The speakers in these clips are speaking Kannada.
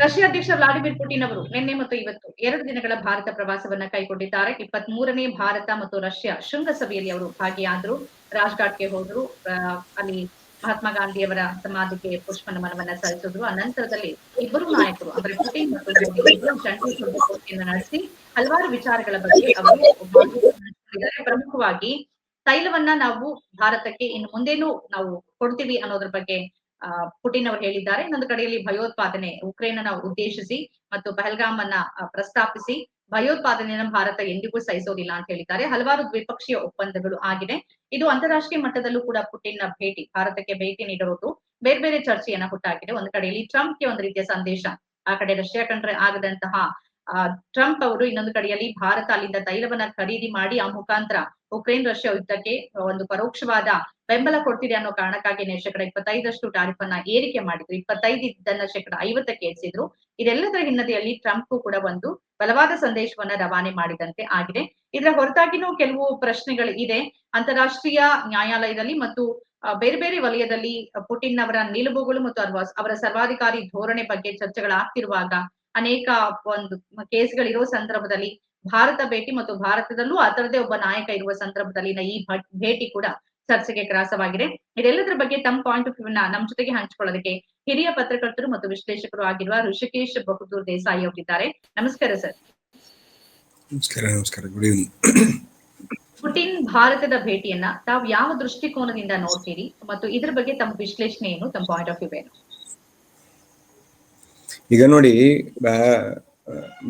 ರಷ್ಯಾ ಅಧ್ಯಕ್ಷ ವ್ಲಾಡಿಮಿರ್ ಪುಟಿನ್ ಅವರು ನಿನ್ನೆ ಮತ್ತು ಇವತ್ತು 2 ದಿನಗಳ ಭಾರತ ಪ್ರವಾಸವನ್ನ ಕೈಗೊಂಡಿದ್ದಾರೆ. 23ನೇ ಭಾರತ ಮತ್ತು ರಷ್ಯಾ ಶೃಂಗಸಭೆಯಲ್ಲಿ ಅವರು ಭಾಗಿಯಾದರು. ರಾಜ್‌ಘಾಟ್‌ಗೆ ಹೋದ್ರು. ಅಲ್ಲಿ ಮಹಾತ್ಮ ಗಾಂಧಿಯವರ ಸಮಾಧಿಗೆ ಪುಷ್ಪ ನಮನವನ್ನ ಸಲ್ಲಿಸಿದ್ರು. ಅನಂತರದಲ್ಲಿ ಇಬ್ಬರು ನಾಯಕರು ಅಂದ್ರೆ ಪುಟಿನ್ ಮತ್ತು ಮೋದಿ ಇಬ್ಬರು ಜಂಟಿ ಸುದ್ದಿಗೋಷ್ಠಿಯನ್ನು ನಡೆಸಿ ಹಲವಾರು ವಿಚಾರಗಳ ಬಗ್ಗೆ ಅವರು ಮಾಹಿತಿಯನ್ನು ಹಂಚಿಕೊಂಡಿದ್ದಾರೆ. ಪ್ರಮುಖವಾಗಿ ತೈಲವನ್ನ ನಾವು ಭಾರತಕ್ಕೆ ಇನ್ನು ಮುಂದೇನೂ ನಾವು ಕೊಡ್ತೀವಿ ಅನ್ನೋದ್ರ ಬಗ್ಗೆ ಪುಟಿನ್ ಅವರು ಹೇಳಿದ್ದಾರೆ. ಇನ್ನೊಂದು ಕಡೆಯಲ್ಲಿ ಭಯೋತ್ಪಾದನೆ ಉಕ್ರೇನ್ ಅನ್ನ ಉದ್ದೇಶಿಸಿ ಮತ್ತು ಪಹಲ್ಗಾಮ್ ಅನ್ನ ಪ್ರಸ್ತಾಪಿಸಿ ಭಯೋತ್ಪಾದನೆಯನ್ನು ಭಾರತ ಎಂದಿಗೂ ಸಹಿಸೋದಿಲ್ಲ ಅಂತ ಹೇಳಿದ್ದಾರೆ. ಹಲವಾರು ದ್ವಿಪಕ್ಷೀಯ ಒಪ್ಪಂದಗಳು ಆಗಿದೆ. ಇದು ಅಂತಾರಾಷ್ಟ್ರೀಯ ಮಟ್ಟದಲ್ಲೂ ಕೂಡ ಪುಟಿನ್ ಭೇಟಿ ಭಾರತಕ್ಕೆ ಭೇಟಿ ನೀಡಿರುವುದು ಬೇರೆ ಬೇರೆ ಚರ್ಚೆಯನ್ನ ಹುಟ್ಟಾಕಿದೆ. ಒಂದು ಕಡೆಯಲ್ಲಿ ಟ್ರಂಪ್ಗೆ ಒಂದು ರೀತಿಯ ಸಂದೇಶ, ಆ ಕಡೆ ರಷ್ಯಾ ಕಂಡ್ರೆ ಆಗದಂತಹ ಟ್ರಂಪ್ ಅವರು ಇನ್ನೊಂದು ಕಡೆಯಲ್ಲಿ ಭಾರತ ಅಲ್ಲಿಂದ ತೈಲವನ್ನ ಖರೀದಿ ಮಾಡಿ ಆ ಮುಖಾಂತರ ಉಕ್ರೇನ್ ರಷ್ಯಾ ಯುದ್ಧಕ್ಕೆ ಒಂದು ಪರೋಕ್ಷವಾದ ಬೆಂಬಲ ಕೊಡ್ತಿದೆ ಅನ್ನೋ ಕಾರಣಕ್ಕಾಗಿ ಶೇಕಡ 25 ಟ್ಯಾರಿಫ್ ಅನ್ನ ಏರಿಕೆ ಮಾಡಿದ್ರು. 25 ಇದ್ದನ್ನ ಶೇಕಡ 50ಕ್ಕೆ ಏರಿಸಿದ್ರು. ಇದೆಲ್ಲದರ ಹಿನ್ನೆಲೆಯಲ್ಲಿ ಟ್ರಂಪ್ ಕೂಡ ಒಂದು ಬಲವಾದ ಸಂದೇಶವನ್ನ ರವಾನೆ ಮಾಡಿದಂತೆ ಆಗಿದೆ. ಇದರ ಹೊರತಾಗಿನೂ ಕೆಲವು ಪ್ರಶ್ನೆಗಳು ಇದೆ. ಅಂತಾರಾಷ್ಟ್ರೀಯ ನ್ಯಾಯಾಲಯದಲ್ಲಿ ಮತ್ತು ಬೇರೆ ಬೇರೆ ವಲಯದಲ್ಲಿ ಪುಟಿನ್ ಅವರ ನಿಲುವುಗಳು ಮತ್ತು ಅವರ ಸರ್ವಾಧಿಕಾರಿ ಧೋರಣೆ ಬಗ್ಗೆ ಚರ್ಚೆಗಳಾಗ್ತಿರುವಾಗ ಅನೇಕ ಒಂದು ಕೇಸ್ಗಳಿರೋ ಸಂದರ್ಭದಲ್ಲಿ ಭಾರತ ಭೇಟಿ ಮತ್ತು ಭಾರತದಲ್ಲೂ ಅದರದೇ ಒಬ್ಬ ನಾಯಕ ಇರುವ ಸಂದರ್ಭದಲ್ಲಿನ ಈ ಭೇಟಿ ಕೂಡ ಚರ್ಚೆಗೆ ಗ್ರಾಸವಾಗಿದೆ. ಇದೆಲ್ಲದರ ಬಗ್ಗೆ ತಮ್ಮ ಪಾಯಿಂಟ್ ಆಫ್ ವ್ಯೂ ನಮ್ಮ ಜೊತೆಗೆ ಹಂಚಿಕೊಳ್ಳೋದಕ್ಕೆ ಹಿರಿಯ ಪತ್ರಕರ್ತರು ಮತ್ತು ವಿಶ್ಲೇಷಕರು ಆಗಿರುವ ಋಷಿಕೇಶ್ ಬಹುದೂರ್ ದೇಸಾಯಿ ಅವರಿದ್ದಾರೆ. ನಮಸ್ಕಾರ ಸರ್. ನಮಸ್ಕಾರ. Good evening. ಪುಟಿನ್ ಭಾರತದ ಭೇಟಿಯನ್ನ ತಾವು ಯಾವ ದೃಷ್ಟಿಕೋನದಿಂದ ನೋಡ್ತೀರಿ ಮತ್ತು ಇದ್ರ ಬಗ್ಗೆ ತಮ್ಮ ವಿಶ್ಲೇಷಣೆ ಏನು, ತಮ್ಮ ಪಾಯಿಂಟ್ ಆಫ್ ವ್ಯೂ ಏನು? ಈಗ ನೋಡಿ,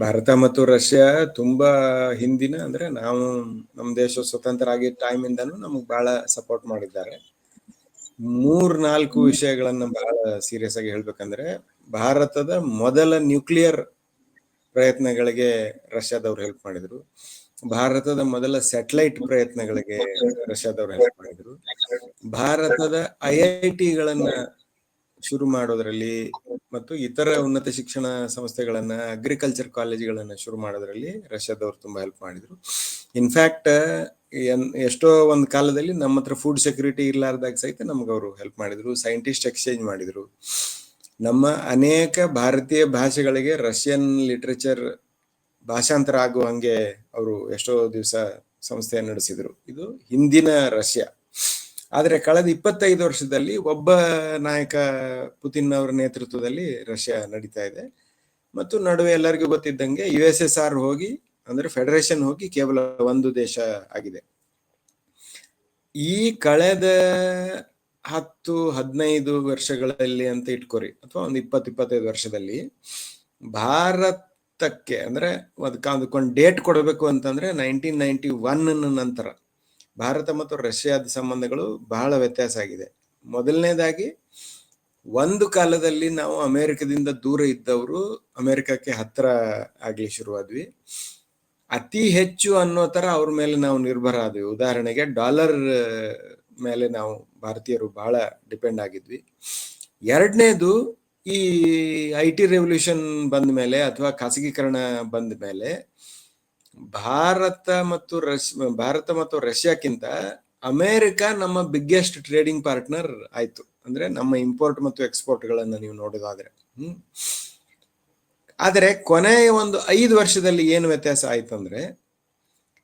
ಭಾರತ ಮತ್ತು ರಷ್ಯಾ ತುಂಬಾ ಹಿಂದಿನ ಅಂದ್ರೆ ನಾವು ನಮ್ಮ ದೇಶ ಸ್ವತಂತ್ರ ಆಗಿ ಟೈಮ್ ಇಂದಾನು ನಮಗ್ ಬಹಳ ಸಪೋರ್ಟ್ ಮಾಡಿದ್ದಾರೆ. 3-4 ವಿಷಯಗಳನ್ನ ಬಹಳ ಸೀರಿಯಸ್ ಆಗಿ ಹೇಳ್ಬೇಕಂದ್ರೆ, ಭಾರತದ ಮೊದಲ ನ್ಯೂಕ್ಲಿಯರ್ ಪ್ರಯತ್ನಗಳಿಗೆ ರಷ್ಯಾದವ್ರು ಹೆಲ್ಪ್ ಮಾಡಿದ್ರು. ಭಾರತದ ಮೊದಲ ಸ್ಯಾಟಲೈಟ್ ಪ್ರಯತ್ನಗಳಿಗೆ ರಷ್ಯಾದವ್ರು ಹೆಲ್ಪ್ ಮಾಡಿದ್ರು. ಭಾರತದ IIT-ಗಳನ್ನ ಶುರು ಮಾಡೋದ್ರಲ್ಲಿ ಮತ್ತು ಇತರ ಉನ್ನತ ಶಿಕ್ಷಣ ಸಂಸ್ಥೆಗಳನ್ನ, ಅಗ್ರಿಕಲ್ಚರ್ ಕಾಲೇಜ್ಗಳನ್ನ ಶುರು ಮಾಡೋದ್ರಲ್ಲಿ ರಷ್ಯಾದವ್ರು ತುಂಬಾ ಹೆಲ್ಪ್ ಮಾಡಿದ್ರು. ಇನ್ಫ್ಯಾಕ್ಟ್ ಎಷ್ಟೋ ಒಂದು ಕಾಲದಲ್ಲಿ ನಮ್ಮ ಹತ್ರ ಫುಡ್ ಸೆಕ್ಯೂರಿಟಿ ಇರ್ಲಾರ್ದಾಗ ಸಹಿತ ನಮ್ಗೆ ಅವರು ಹೆಲ್ಪ್ ಮಾಡಿದ್ರು. ಸೈಂಟಿಸ್ಟ್ ಎಕ್ಸ್ಚೇಂಜ್ ಮಾಡಿದ್ರು. ನಮ್ಮ ಅನೇಕ ಭಾರತೀಯ ಭಾಷೆಗಳಿಗೆ ರಷ್ಯನ್ ಲಿಟ್ರೇಚರ್ ಭಾಷಾಂತರ ಆಗುವಂಗೆ ಅವರು ಎಷ್ಟೋ ದಿವಸ ಸಂಸ್ಥೆ ನಡೆಸಿದ್ರು. ಇದು ಹಿಂದಿನ ರಷ್ಯಾ. ಆದ್ರೆ ಕಳೆದ 25 ವರ್ಷದಲ್ಲಿ ಒಬ್ಬ ನಾಯಕ ಪುತಿನ್ ಅವರ ನೇತೃತ್ವದಲ್ಲಿ ರಷ್ಯಾ ನಡೀತಾ ಇದೆ. ಮತ್ತು ನಡುವೆ ಎಲ್ಲರಿಗೂ ಗೊತ್ತಿದ್ದಂಗೆ USSR ಹೋಗಿ ಅಂದ್ರೆ ಫೆಡರೇಷನ್ ಹೋಗಿ ಕೇವಲ ಒಂದು ದೇಶ ಆಗಿದೆ. ಈ ಕಳೆದ 10-15 ವರ್ಷಗಳಲ್ಲಿ ಅಂತ ಇಟ್ಕೋರಿ, ಅಥವಾ ಒಂದು 20-25 ವರ್ಷದಲ್ಲಿ ಭಾರತಕ್ಕೆ ಅಂದ್ರೆ ಅದಕ್ಕೊಂದು ಡೇಟ್ ಕೊಡಬೇಕು ಅಂತಂದ್ರೆ 1991 ನಂತರ ಭಾರತ ಮತ್ತು ರಷ್ಯಾದ ಸಂಬಂಧಗಳು ಬಹಳ ವ್ಯತ್ಯಾಸ ಆಗಿದೆ. ಮೊದಲನೇದಾಗಿ, ಒಂದು ಕಾಲದಲ್ಲಿ ನಾವು ಅಮೆರಿಕದಿಂದ ದೂರ ಇದ್ದವರು ಅಮೆರಿಕಕ್ಕೆ ಹತ್ರ ಆಗ್ಲಿ ಶುರುವಾದ್ವಿ. ಅತಿ ಹೆಚ್ಚು ಅನ್ನೋ ತರ ಅವ್ರ ಮೇಲೆ ನಾವು ನಿರ್ಭರ ಆದ್ವಿ. ಉದಾಹರಣೆಗೆ ಡಾಲರ್ ಮೇಲೆ ನಾವು ಭಾರತೀಯರು ಬಹಳ ಡಿಪೆಂಡ್ ಆಗಿದ್ವಿ. ಎರಡನೇದು, ಈ IT ರೆವಲ್ಯೂಷನ್ ಬಂದ ಮೇಲೆ ಅಥವಾ ಖಾಸಗೀಕರಣ ಬಂದ ಮೇಲೆ ಭಾರತ ಮತ್ತು ರಷ್ಯಾಕ್ಕಿಂತ ಅಮೆರಿಕ ನಮ್ಮ ಬಿಗ್ಗೆಸ್ಟ್ ಟ್ರೇಡಿಂಗ್ ಪಾರ್ಟ್ನರ್ ಆಯ್ತು. ಅಂದ್ರೆ ನಮ್ಮ ಇಂಪೋರ್ಟ್ ಮತ್ತು ಎಕ್ಸ್ಪೋರ್ಟ್ ಗಳನ್ನ ನೀವು ನೋಡೋದಾದ್ರೆ. ಆದರೆ ಕೊನೆಯ ಒಂದು 5 ವರ್ಷದಲ್ಲಿ ಏನು ವ್ಯತ್ಯಾಸ ಆಯ್ತು ಅಂದ್ರೆ,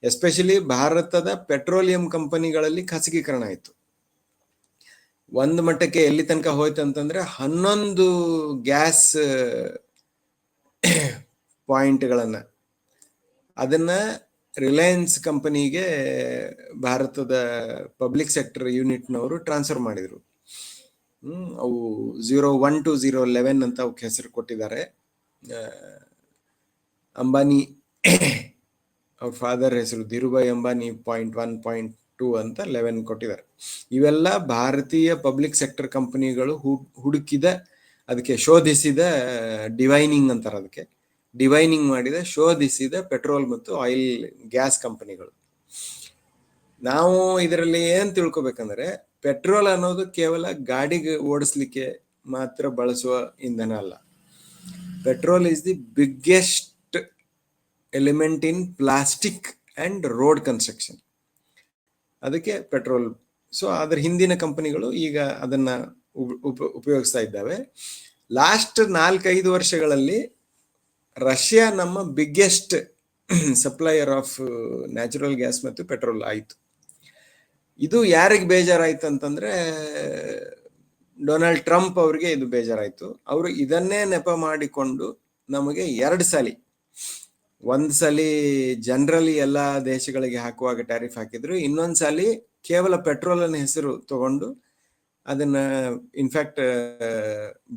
ಎಸ್ಪೆಷಲಿ ಭಾರತದ ಪೆಟ್ರೋಲಿಯಂ ಕಂಪನಿಗಳಲ್ಲಿ ಖಾಸಗೀಕರಣ ಆಯ್ತು. ಒಂದು ಮಟ್ಟಕ್ಕೆ ಎಲ್ಲಿ ತನಕ ಹೋಯ್ತು ಅಂತಂದ್ರೆ 11 ಗ್ಯಾಸ್ ಪಾಯಿಂಟ್ಗಳನ್ನ ಅದನ್ನ ರಿಲಯನ್ಸ್ ಕಂಪನಿಗೆ ಭಾರತದ ಪಬ್ಲಿಕ್ ಸೆಕ್ಟರ್ ಯೂನಿಟ್ನವರು ಟ್ರಾನ್ಸ್ಫರ್ ಮಾಡಿದ್ರು. ಅವು 01 to 011 ಅಂತ ಅವಕ್ಕೆ ಹೆಸರು ಕೊಟ್ಟಿದ್ದಾರೆ. ಅಂಬಾನಿ ಅವ್ರ ಫಾದರ್ ಹೆಸರು ಧೀರುಭಾಯ್ ಅಂಬಾನಿ 0.1.2 ಅಂತ 11 ಕೊಟ್ಟಿದ್ದಾರೆ. ಇವೆಲ್ಲ ಭಾರತೀಯ ಪಬ್ಲಿಕ್ ಸೆಕ್ಟರ್ ಕಂಪನಿಗಳು ಅದಕ್ಕೆ ಶೋಧಿಸಿದ ಡಿವೈನಿಂಗ್ ಅಂತಾರೆ, ಅದಕ್ಕೆ ಡಿವೈನಿಂಗ್ ಮಾಡಿದ ಶೋಧಿಸಿದ ಪೆಟ್ರೋಲ್ ಮತ್ತು ಆಯಿಲ್ ಗ್ಯಾಸ್ ಕಂಪನಿಗಳು. ನಾವು ಇದರಲ್ಲಿ ಏನ್ ತಿಳ್ಕೊಬೇಕಂದ್ರೆ, ಪೆಟ್ರೋಲ್ ಅನ್ನೋದು ಕೇವಲ ಗಾಡಿಗೆ ಓಡಿಸ್ಲಿಕ್ಕೆ ಮಾತ್ರ ಬಳಸುವ ಇಂಧನ ಅಲ್ಲ. Petrol is the biggest element in plastic and road construction. ಅದಕ್ಕೆ ಪೆಟ್ರೋಲ್. ಸೊ ಅದ್ರ ಹಿಂದಿನ ಕಂಪನಿಗಳು ಈಗ ಅದನ್ನ ಉಪಯೋಗಿಸ್ತಾ ಇದ್ದಾವೆ. ಲಾಸ್ಟ್ 4-5 ವರ್ಷಗಳಲ್ಲಿ ರಷ್ಯಾ ನಮ್ಮ biggest supplier of natural gas ಮತ್ತು ಪೆಟ್ರೋಲ್ ಆಯಿತು. ಇದು ಯಾರಿಗೆ ಬೇಜಾರಾಯ್ತು ಅಂತಂದ್ರೆ ಡೊನಾಲ್ಡ್ ಟ್ರಂಪ್ ಅವ್ರಿಗೆ ಇದು ಬೇಜಾರಾಯ್ತು. ಅವರು ಇದನ್ನೇ ನೆಪ ಮಾಡಿಕೊಂಡು ನಮಗೆ 2 ಸಲ, ಒಂದ್ ಸಲಿ ಜನರಲಿ ಎಲ್ಲಾ ದೇಶಗಳಿಗೆ ಹಾಕುವಾಗ ಟ್ಯಾರಿಫ್ ಹಾಕಿದ್ರು, ಇನ್ನೊಂದ್ ಸಲಿ ಕೇವಲ ಪೆಟ್ರೋಲ್ ಅನ್ನ ಹೆಸರು ತಗೊಂಡು ಅದನ್ನ ಇನ್ಫ್ಯಾಕ್ಟ್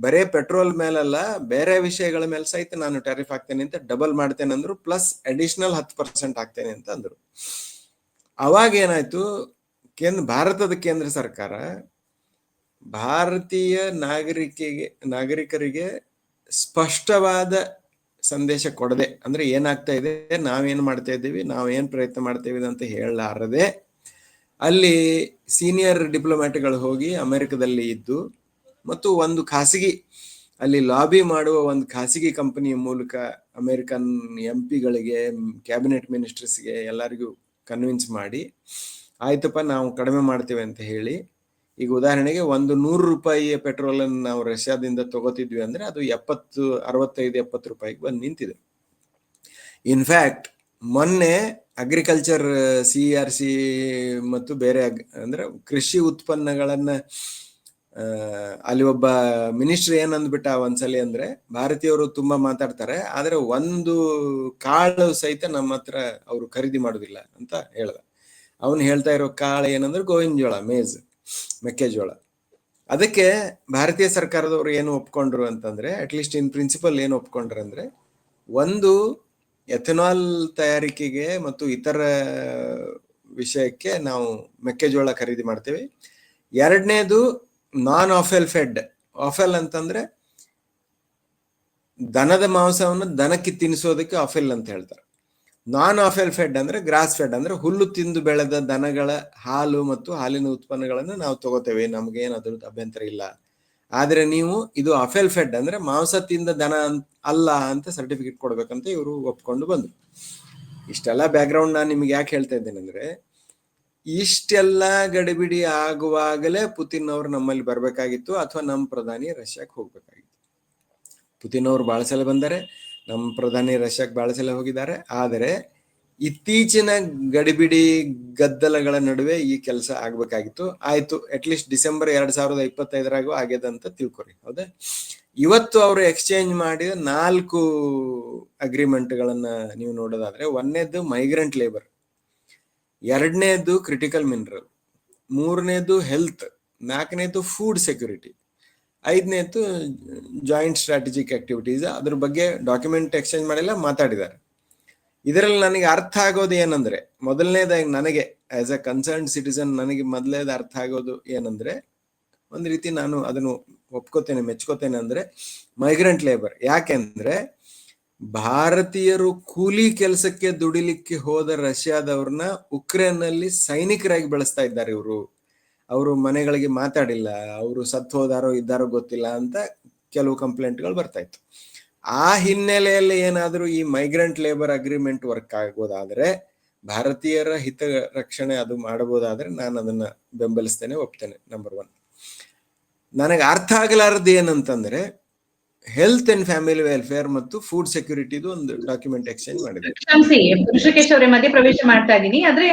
ಬರೇ ಪೆಟ್ರೋಲ್ ಮೇಲಲ್ಲ ಬೇರೆ ವಿಷಯಗಳ ಮೇಲೆ ಸಹಿತ ನಾನು ಟ್ಯಾರಿಫ್ ಹಾಕ್ತೇನೆ ಅಂತ ಡಬಲ್ ಮಾಡ್ತೇನೆ ಅಂದ್ರು, ಪ್ಲಸ್ ಅಡಿಷನಲ್ 10% ಹಾಕ್ತೇನೆ ಅಂತ ಅಂದ್ರು. ಅವಾಗ ಏನಾಯ್ತು, ಭಾರತದ ಕೇಂದ್ರ ಸರ್ಕಾರ ಭಾರತೀಯ ನಾಗರಿಕರಿಗೆ ಸ್ಪಷ್ಟವಾದ ಸಂದೇಶ ಕೊಡದೆ, ಅಂದ್ರೆ ಏನಾಗ್ತಾ ಇದೆ, ನಾವೇನ್ ಮಾಡ್ತಾ ಇದ್ದೀವಿ, ನಾವೇನ್ ಪ್ರಯತ್ನ ಮಾಡ್ತೇವೆ ಅಂತ ಹೇಳಲಾರದೆ ಅಲ್ಲಿ ಸೀನಿಯರ್ ಡಿಪ್ಲೊಮ್ಯಾಟ್ಗಳು ಹೋಗಿ ಅಮೆರಿಕದಲ್ಲಿ ಇದ್ದು ಮತ್ತು ಒಂದು ಖಾಸಗಿ ಅಲ್ಲಿ ಲಾಬಿ ಮಾಡುವ ಒಂದು ಖಾಸಗಿ ಕಂಪನಿಯ ಮೂಲಕ ಅಮೆರಿಕನ್ ಎಂಪಿಗಳಿಗೆ, ಕ್ಯಾಬಿನೆಟ್ ಮಿನಿಸ್ಟರ್ಸ್ಗೆ ಎಲ್ಲರಿಗೂ ಕನ್ವಿನ್ಸ್ ಮಾಡಿ ಆಯ್ತಪ್ಪ ನಾವು ಕಡಿಮೆ ಮಾಡ್ತೇವೆ ಅಂತ ಹೇಳಿ, ಈಗ ಉದಾಹರಣೆಗೆ ಒಂದು 100 ರೂಪಾಯಿಯ ಪೆಟ್ರೋಲ್ ಅನ್ನು ನಾವು ರಷ್ಯಾದಿಂದ ತಗೋತಿದ್ವಿ ಅಂದ್ರೆ ಅದು 65-70 ರೂಪಾಯಿಗೆ ಬಂದು ನಿಂತಿದೆ. ಇನ್ಫ್ಯಾಕ್ಟ್ ಮೊನ್ನೆ ಅಗ್ರಿಕಲ್ಚರ್ CERC ಮತ್ತು ಬೇರೆ ಅಂದ್ರೆ ಕೃಷಿ ಉತ್ಪನ್ನಗಳನ್ನ ಅಲ್ಲಿ ಒಬ್ಬ ಮಿನಿಸ್ಟರ್ ಏನಂದ್ಬಿಟ್ಟ ಒಂದ್ಸಲಿ ಅಂದ್ರೆ, ಭಾರತೀಯರು ತುಂಬಾ ಮಾತಾಡ್ತಾರೆ ಆದ್ರೆ ಒಂದು ಕಾಳು ಸಹಿತ ನಮ್ಮ ಹತ್ರ ಅವರು ಖರೀದಿ ಮಾಡುದಿಲ್ಲ ಅಂತ ಹೇಳ್ದ. ಅವನು ಹೇಳ್ತಾ ಇರೋ ಕಾಳು ಏನಂದ್ರೆ ಗೋವಿನ ಜೋಳ, ಮೇಜ್, ಮೆಕ್ಕೆಜೋಳ. ಅದಕ್ಕೆ ಭಾರತೀಯ ಸರ್ಕಾರದವರು ಏನು ಒಪ್ಕೊಂಡ್ರು ಅಂತಂದ್ರೆ, ಅಟ್ಲೀಸ್ಟ್ ಇನ್ ಪ್ರಿನ್ಸಿಪಲ್ ಏನು ಒಪ್ಕೊಂಡ್ರು ಅಂದ್ರೆ, ಒಂದು ಎಥೆನಾಲ್ ತಯಾರಿಕೆಗೆ ಮತ್ತು ಇತರ ವಿಷಯಕ್ಕೆ ನಾವು ಮೆಕ್ಕೆಜೋಳ ಖರೀದಿ ಮಾಡ್ತೇವೆ. ಎರಡನೇದು ನಾನ್ ಆಫೆಲ್ ಫೆಡ್. ಆಫೆಲ್ ಅಂತಂದ್ರೆ ದನದ ಮಾಂಸವನ್ನು ದನಕ್ಕೆ ತಿನ್ನಿಸೋದಕ್ಕೆ ಆಫೆಲ್ ಅಂತ ಹೇಳ್ತಾರೆ. ನಾನ್ ಆಫೆಲ್ ಫೆಡ್ ಅಂದ್ರೆ ಗ್ರಾಸ್ ಫೆಡ್, ಅಂದ್ರೆ ಹುಲ್ಲು ತಿಂದು ಬೆಳೆದ ದನಗಳ ಹಾಲು ಮತ್ತು ಹಾಲಿನ ಉತ್ಪನ್ನಗಳನ್ನು ನಾವು ತಗೋತೇವೆ, ನಮ್ಗೇನು ಅದ್ರದ್ದು ಅಭ್ಯಂತರ ಇಲ್ಲ. ಆದ್ರೆ ನೀವು ಇದು ಅಫೆಲ್ ಫೆಡ್ ಅಂದ್ರೆ ಮಾಂಸ ತಿಂದ ದನ ಅಲ್ಲ ಅಂತ ಸರ್ಟಿಫಿಕೇಟ್ ಕೊಡ್ಬೇಕಂತ ಇವರು ಒಪ್ಕೊಂಡು ಬಂದ್ರು. ಇಷ್ಟೆಲ್ಲ ಬ್ಯಾಕ್ಗ್ರೌಂಡ್ ನಾನು ನಿಮ್ಗೆ ಯಾಕೆ ಹೇಳ್ತಾ ಇದ್ದೇನೆ ಅಂದ್ರೆ, ಇಷ್ಟೆಲ್ಲ ಗಡಿಬಿಡಿ ಆಗುವಾಗಲೇ ಪುತಿನ್ ಅವರು ನಮ್ಮಲ್ಲಿ ಬರ್ಬೇಕಾಗಿತ್ತು, ಅಥವಾ ನಮ್ಮ ಪ್ರಧಾನಿ ರಷ್ಯಾಕ್ಕೆ ಹೋಗ್ಬೇಕಾಗಿತ್ತು. ಪುತಿನ್ ಅವರು ಬಹಳ ಸಲ ಬಂದರೆ, ನಮ್ಮ ಪ್ರಧಾನಿ ರಷ್ಯಾಕ್ಕೆ ಬಹಳ ಸಲ ಹೋಗಿದ್ದಾರೆ. ಆದರೆ ಇತ್ತೀಚಿನ ಗಡಿಬಿಡಿ ಗದ್ದಲಗಳ ನಡುವೆ ಈ ಕೆಲಸ ಆಗ್ಬೇಕಾಗಿತ್ತು. ಆಯ್ತು, ಅಟ್ಲೀಸ್ಟ್ ಡಿಸೆಂಬರ್ 2025 ಆಗ್ಯದ ಅಂತ ತಿಳ್ಕೊರಿ. ಹೌದಾ? ಇವತ್ತು ಅವರು ಎಕ್ಸ್ಚೇಂಜ್ ಮಾಡಿದ 4 ಅಗ್ರಿಮೆಂಟ್ಗಳನ್ನ ನೀವು ನೋಡೋದಾದ್ರೆ, ಒಂದನೇದು ಮೈಗ್ರೆಂಟ್ ಲೇಬರ್, ಎರಡನೇದು ಕ್ರಿಟಿಕಲ್ ಮಿನರಲ್, ಮೂರನೇದು ಹೆಲ್ತ್, ನಾಲ್ಕನೇದು ಫುಡ್ ಸೆಕ್ಯೂರಿಟಿ, ಐದನೇದು ಜಾಯಿಂಟ್ ಸ್ಟ್ರಾಟಜಿಕ್ ಆಕ್ಟಿವಿಟೀಸ್. ಅದ್ರ ಬಗ್ಗೆ ಡಾಕ್ಯುಮೆಂಟ್ ಎಕ್ಸ್ಚೇಂಜ್ ಮಾಡಿಲ್ಲ, ಮಾತಾಡಿದ್ದಾರೆ. ಇದರಲ್ಲಿ ನನಗೆ ಅರ್ಥ ಆಗೋದು ಏನಂದ್ರೆ, ಮೊದಲನೇದಾಗಿ ನನಗೆ ಆಸ್ ಎ ಕನ್ಸರ್ನ್ ಸಿಟಿಸನ್ ನನಗೆ ಮೊದಲನೇದು ಅರ್ಥ ಆಗೋದು ಏನಂದ್ರೆ, ಒಂದ್ ರೀತಿ ನಾನು ಅದನ್ನು ಒಪ್ಕೋತೇನೆ, ಮೆಚ್ಕೋತೇನೆ, ಅಂದ್ರೆ ಮೈಗ್ರೆಂಟ್ ಲೇಬರ್. ಯಾಕೆಂದ್ರೆ ಭಾರತೀಯರು ಕೂಲಿ ಕೆಲಸಕ್ಕೆ ದುಡಿಲಿಕ್ಕೆ ಹೋದ ರಷ್ಯಾದವ್ರನ್ನ ಉಕ್ರೇನ್ ನಲ್ಲಿ ಸೈನಿಕರಾಗಿ ಬೆಳೆಸ್ತಾ ಇದ್ದಾರೆ ಇವರು. ಅವರು ಮನೆಗಳಿಗೆ ಮಾತಾಡಿಲ್ಲ, ಅವರು ಸತ್ತು ಹೋದಾರೋ ಇದ್ದಾರೋ ಗೊತ್ತಿಲ್ಲ ಅಂತ ಕೆಲವು ಕಂಪ್ಲೇಂಟ್ಗಳು ಬರ್ತಾ ಇತ್ತು. ಆ ಹಿನ್ನೆಲೆಯಲ್ಲಿ ಏನಾದ್ರೂ ಈ ಮೈಗ್ರೆಂಟ್ ಲೇಬರ್ ಅಗ್ರಿಮೆಂಟ್ ವರ್ಕ್ ಆಗೋದಾದ್ರೆ, ಭಾರತೀಯರ ಹಿತ ರಕ್ಷಣೆ ಅದು ಮಾಡಬಹುದಾದ್ರೆ ನಾನು ಅದನ್ನ ಬೆಂಬಲಿಸ್ತೇನೆ, ಒಪ್ತೇನೆ. ನಂಬರ್ 1. ನನಗೆ ಅರ್ಥ ಆಗಲಾರದು ಏನಂತಂದ್ರೆ, ಹೆಲ್ತ್ ಅಂಡ್ ಫ್ಯಾಮಿಲಿ ವೆಲ್ಫೇರ್ ಮತ್ತು ಫುಡ್ ಸೆಕ್ಯೂರಿಟಿದು ಒಂದು ಡಾಕ್ಯುಮೆಂಟ್ ಎಕ್ಸ್ಚೇಂಜ್ ಮಾಡಿದೆ. ಋಷಿಕೇಶ್ ಅವರೇ, ಮಧ್ಯ ಪ್ರವೇಶ ಮಾಡ್ತಾ ಇದ್ದೀನಿ. ಆದ್ರೆ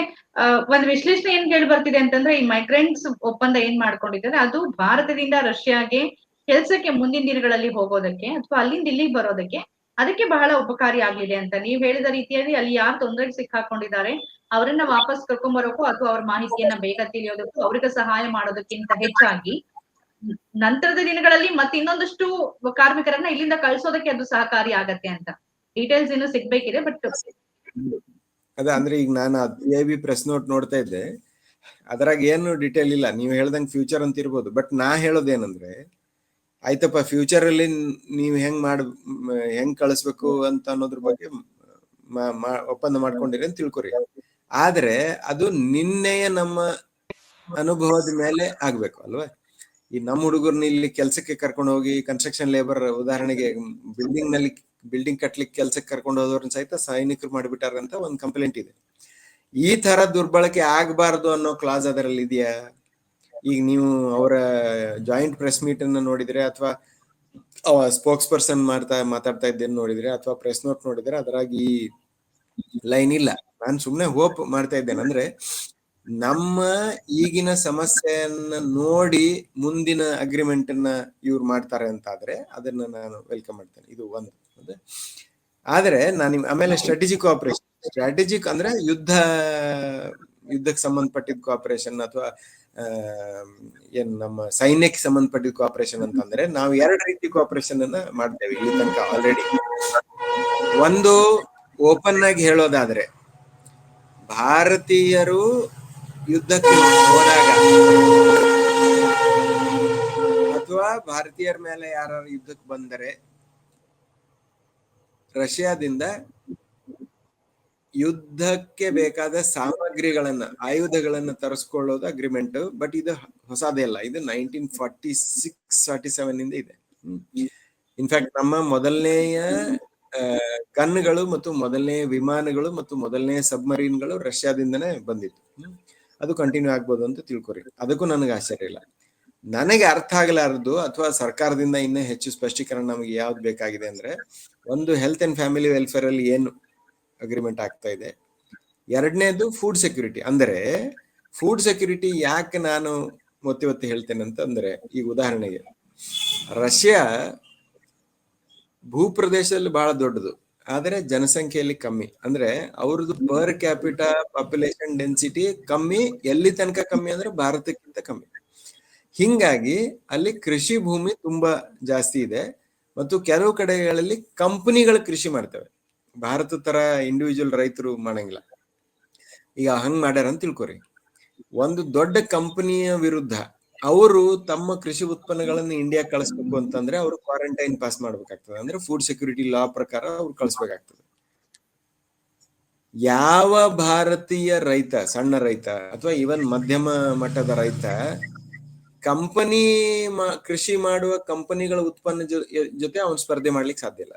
ಒಂದು ವಿಶ್ಲೇಷಣೆ ಏನ್ ಕೇಳಿ ಬರ್ತಿದೆ ಅಂತಂದ್ರೆ, ಈ ಮೈಗ್ರೆಂಟ್ಸ್ ಒಪ್ಪಂದ ಏನ್ ಮಾಡ್ಕೊಂಡಿದ್ದಾರೆ ಅದು ಭಾರತದಿಂದ ರಷ್ಯಾಗೆ ಕೆಲಸಕ್ಕೆ ಮುಂದಿನ ದಿನಗಳಲ್ಲಿ ಹೋಗೋದಕ್ಕೆ ಅಥವಾ ಅಲ್ಲಿಂದ ಇಲ್ಲಿಗೆ ಬರೋದಕ್ಕೆ ಅದಕ್ಕೆ ಬಹಳ ಉಪಕಾರಿ ಆಗ್ಲಿದೆ ಅಂತ ನೀವ್ ಹೇಳಿದ ರೀತಿಯಲ್ಲಿ. ಅಲ್ಲಿ ಯಾರು ತೊಂದರೆಗೆ ಸಿಕ್ಕಾಕೊಂಡಿದ್ದಾರೆ ಅವರನ್ನ ವಾಪಸ್ ಕರ್ಕೊಂಡ್ ಬರೋಕ್ಕೂ ಅಥವಾ ಅವ್ರ ಮಾಹಿತಿಯನ್ನ ಬೇಗ ತಿಳಿಯೋದಕ್ಕೂ ಅವ್ರಿಗೆ ಸಹಾಯ ಮಾಡೋದಕ್ಕಿಂತ ಹೆಚ್ಚಾಗಿ ನಂತರದ ದಿನಗಳಲ್ಲಿ ಮತ್ತೆ ಇನ್ನೊಂದಷ್ಟು ಕಾರ್ಮಿಕರನ್ನ ಇಲ್ಲಿಂದ ಕಳ್ಸೋದಕ್ಕೆ ಅದು ಸಹಕಾರಿ ಆಗತ್ತೆ ಅಂತ ಡೀಟೇಲ್ಸ್ ಇನ್ನು ಸಿಗ್ಬೇಕಿದೆ. ಬಟ್ ಅದ ಅಂದ್ರೆ ಈಗ ನಾನು PIB ಪ್ರೆಸ್ ನೋಟ್ ನೋಡ್ತಾ ಇದ್ದೆ, ಅದ್ರಾಗ ಏನು ಡೀಟೇಲ್ ಇಲ್ಲ. ನೀವು ಹೇಳ್ದಂಗೆ ಫ್ಯೂಚರ್ ಅಂತ ಇರ್ಬೋದು, ಬಟ್ ನಾ ಹೇಳೋದೇನಂದ್ರೆ, ಆಯ್ತಪ್ಪ ಫ್ಯೂಚರ್ ಅಲ್ಲಿ ನೀವು ಹೆಂಗ್ ಕಳಿಸ್ಬೇಕು ಅಂತ ಅನ್ನೋದ್ರ ಬಗ್ಗೆ ಒಪ್ಪಂದ ಮಾಡ್ಕೊಂಡಿರಿ ಅಂತ ತಿಳ್ಕೊರಿ. ಆದ್ರೆ ಅದು ನಿನ್ನೆಯ ನಮ್ಮ ಅನುಭವದ ಮೇಲೆ ಆಗ್ಬೇಕು ಅಲ್ವಾ? ಈ ನಮ್ಮ ಹುಡುಗರ್ನ ಇಲ್ಲಿ ಕೆಲ್ಸಕ್ಕೆ ಕರ್ಕೊಂಡು ಹೋಗಿ ಕನ್ಸ್ಟ್ರಕ್ಷನ್ ಲೇಬರ್, ಉದಾಹರಣೆಗೆ ಬಿಲ್ಡಿಂಗ್ ಕಟ್ಲಿಕ್ಕೆ ಕೆಲ್ಸಕ್ಕೆ ಕರ್ಕೊಂಡು ಹೋದವ್ರನ್ನ ಸಹಿತ ಸೈನಿಕರು ಮಾಡಿಬಿಟ್ಟಾರಂತ ಒಂದು ಕಂಪ್ಲೇಂಟ್ ಇದೆ. ಈ ತರ ದುರ್ಬಳಕೆ ಆಗ್ಬಾರ್ದು ಅನ್ನೋ ಕ್ಲಾಸ್ ಅದರಲ್ಲಿ ಇದೆಯಾ? ಈಗ ನೀವು ಅವರ ಜಾಯಿಂಟ್ ಪ್ರೆಸ್ ಮೀಟ್ ಅನ್ನ ನೋಡಿದ್ರೆ ಅಥವಾ ಸ್ಪೋಕ್ಸ್ ಪರ್ಸನ್ ಮಾತಾಡ್ತಾ ಇದ್ದೇನೆ ನೋಡಿದ್ರೆ, ಅಥವಾ ಪ್ರೆಸ್ ನೋಟ್ ನೋಡಿದ್ರೆ ಅದ್ರಾಗ ಈ ಲೈನ್ ಇಲ್ಲ. ನಾನು ಸುಮ್ನೆ ಹೋಪ್ ಮಾಡ್ತಾ ಇದ್ದೇನೆ. ಅಂದ್ರೆ ನಮ್ಮ ಈಗಿನ ಸಮಸ್ಯೆಯನ್ನ ನೋಡಿ ಮುಂದಿನ ಅಗ್ರಿಮೆಂಟ್ ಅನ್ನ ಇವ್ರು ಮಾಡ್ತಾರೆ ಅಂತ ಆದ್ರೆ ಅದನ್ನ ನಾನು ವೆಲ್ಕಮ್ ಮಾಡ್ತೇನೆ. ಇದು ಒಂದು. ಆದ್ರೆ ನಾನು ಆಮೇಲೆ ಸ್ಟ್ರಾಟಜಿಕ್ ಸ್ಟ್ರಾಟಜಿಕ್ ಅಂದ್ರೆ ಯುದ್ಧಕ್ಕೆ ಸಂಬಂಧಪಟ್ಟಿದ ಕೋಆಪರೇಷನ್ ಅಥವಾ ಏನ್ ನಮ್ಮ ಸೈನ್ಯಕ್ಕೆ ಸಂಬಂಧಪಟ್ಟಿದ ಕೋಆಪರೇಷನ್ ಅಂತಂದ್ರೆ ನಾವು 2 ರೀತಿ ಕೋಆಪರೇಷನ್ ಅನ್ನ ಮಾಡ್ತೇವೆ ಇಲ್ಲಿ ತನಕ ಆಲ್ರೆಡಿ. ಒಂದು, ಓಪನ್ ಆಗಿ ಹೇಳೋದಾದ್ರೆ, ಭಾರತೀಯರು ಯುದ್ಧಕ್ಕೆ ಹೋದಾಗ ಅಥವಾ ಭಾರತೀಯರ ಮೇಲೆ ಯಾರು ಯುದ್ಧಕ್ಕೆ ಬಂದರೆ ರಷ್ಯಾದಿಂದ ಯುದ್ಧಕ್ಕೆ ಬೇಕಾದ ಸಾಮಗ್ರಿಗಳನ್ನ, ಆಯುಧಗಳನ್ನ ತರಿಸ್ಕೊಳ್ಳೋದು ಅಗ್ರಿಮೆಂಟ್. ಬಟ್ ಇದು ಹೊಸದೇ ಅಲ್ಲ, ಇದು 1946-47 ಇಂದ ಇದೆ. ಇನ್ಫ್ಯಾಕ್ಟ್ ನಮ್ಮ ಮೊದಲನೆಯ ಗನ್ಗಳು ಮತ್ತು ಮೊದಲನೇ ವಿಮಾನಗಳು ಮತ್ತು ಮೊದಲನೇ ಸಬ್ಮರೀನ್ಗಳು ರಷ್ಯಾದಿಂದನೇ ಬಂದಿತ್ತು. ಅದು ಕಂಟಿನ್ಯೂ ಆಗ್ಬೋದು ಅಂತ ತಿಳ್ಕೊರಿ. ಅದಕ್ಕೂ ನನಗೆ ಆಶ್ಚರ್ಯ ಇಲ್ಲ. ನನಗೆ ಅರ್ಥ ಆಗಲಾರದು ಅಥವಾ ಸರ್ಕಾರದಿಂದ ಇನ್ನೂ ಹೆಚ್ಚು ಸ್ಪಷ್ಟೀಕರಣ ನಮಗೆ ಯಾವ್ದು ಬೇಕಾಗಿದೆ ಅಂದ್ರೆ, ಒಂದು ಹೆಲ್ತ್ ಅಂಡ್ ಫ್ಯಾಮಿಲಿ ವೆಲ್ಫೇರ್ ಅಲ್ಲಿ ಏನು ಅಗ್ರಿಮೆಂಟ್ ಆಗ್ತಾ ಇದೆ, ಎರಡನೇದು ಫುಡ್ ಸೆಕ್ಯೂರಿಟಿ. ಅಂದ್ರೆ ಫುಡ್ ಸೆಕ್ಯೂರಿಟಿ ಯಾಕೆ ನಾನು ಒತ್ತಿ ಹೇಳ್ತೇನೆ ಅಂತಂದ್ರೆ, ಈಗ ಉದಾಹರಣೆಗೆ ರಷ್ಯಾ ಭೂಪ್ರದೇಶದಲ್ಲಿ ಬಹಳ ದೊಡ್ಡದು, ಆದ್ರೆ ಜನಸಂಖ್ಯೆಯಲ್ಲಿ ಕಮ್ಮಿ. ಅಂದ್ರೆ ಅವ್ರದ್ದು ಪರ್ ಕ್ಯಾಪಿಟಾ ಪಾಪ್ಯುಲೇಷನ್ ಡೆನ್ಸಿಟಿ ಕಮ್ಮಿ. ಎಲ್ಲಿ ತನಕ ಕಮ್ಮಿ ಅಂದ್ರೆ ಭಾರತಕ್ಕಿಂತ ಕಮ್ಮಿ. ಹಿಂಗಾಗಿ ಅಲ್ಲಿ ಕೃಷಿ ಭೂಮಿ ತುಂಬಾ ಜಾಸ್ತಿ ಇದೆ ಮತ್ತು ಕೆಲವು ಕಡೆಗಳಲ್ಲಿ ಕಂಪನಿಗಳು ಕೃಷಿ ಮಾಡ್ತವೆ. ಭಾರತ ತರ ಇಂಡಿವಿಜುವಲ್ ರೈತರು ಮಾಡಂಗಿಲ್ಲ. ಈಗ ಹಂಗ್ ಮಾಡ್ಯಾರ ಅಂತ ತಿಳ್ಕೊರಿ. ಒಂದು ದೊಡ್ಡ ಕಂಪನಿಯ ವಿರುದ್ಧ ಅವರು ತಮ್ಮ ಕೃಷಿ ಉತ್ಪನ್ನಗಳನ್ನು ಇಂಡಿಯಾ ಕಳಿಸ್ಬೇಕು ಅಂತಂದ್ರೆ ಅವರು ಕ್ವಾರಂಟೈನ್ ಪಾಸ್ ಮಾಡ್ಬೇಕಾಗ್ತದೆ. ಅಂದ್ರೆ ಫುಡ್ ಸೆಕ್ಯೂರಿಟಿ ಲಾ ಪ್ರಕಾರ ಅವ್ರು ಕಳಿಸ್ಬೇಕಾಗ್ತದೆ. ಯಾವ ಭಾರತೀಯ ರೈತ, ಸಣ್ಣ ರೈತ ಅಥವಾ ಇವನ್ ಮಧ್ಯಮ ಮಟ್ಟದ ರೈತ ಕಂಪನಿ ಕೃಷಿ ಮಾಡುವ ಕಂಪನಿಗಳ ಉತ್ಪನ್ನ ಜೊತೆ ಅವನು ಸ್ಪರ್ಧೆ ಮಾಡ್ಲಿಕ್ಕೆ ಸಾಧ್ಯ ಇಲ್ಲ.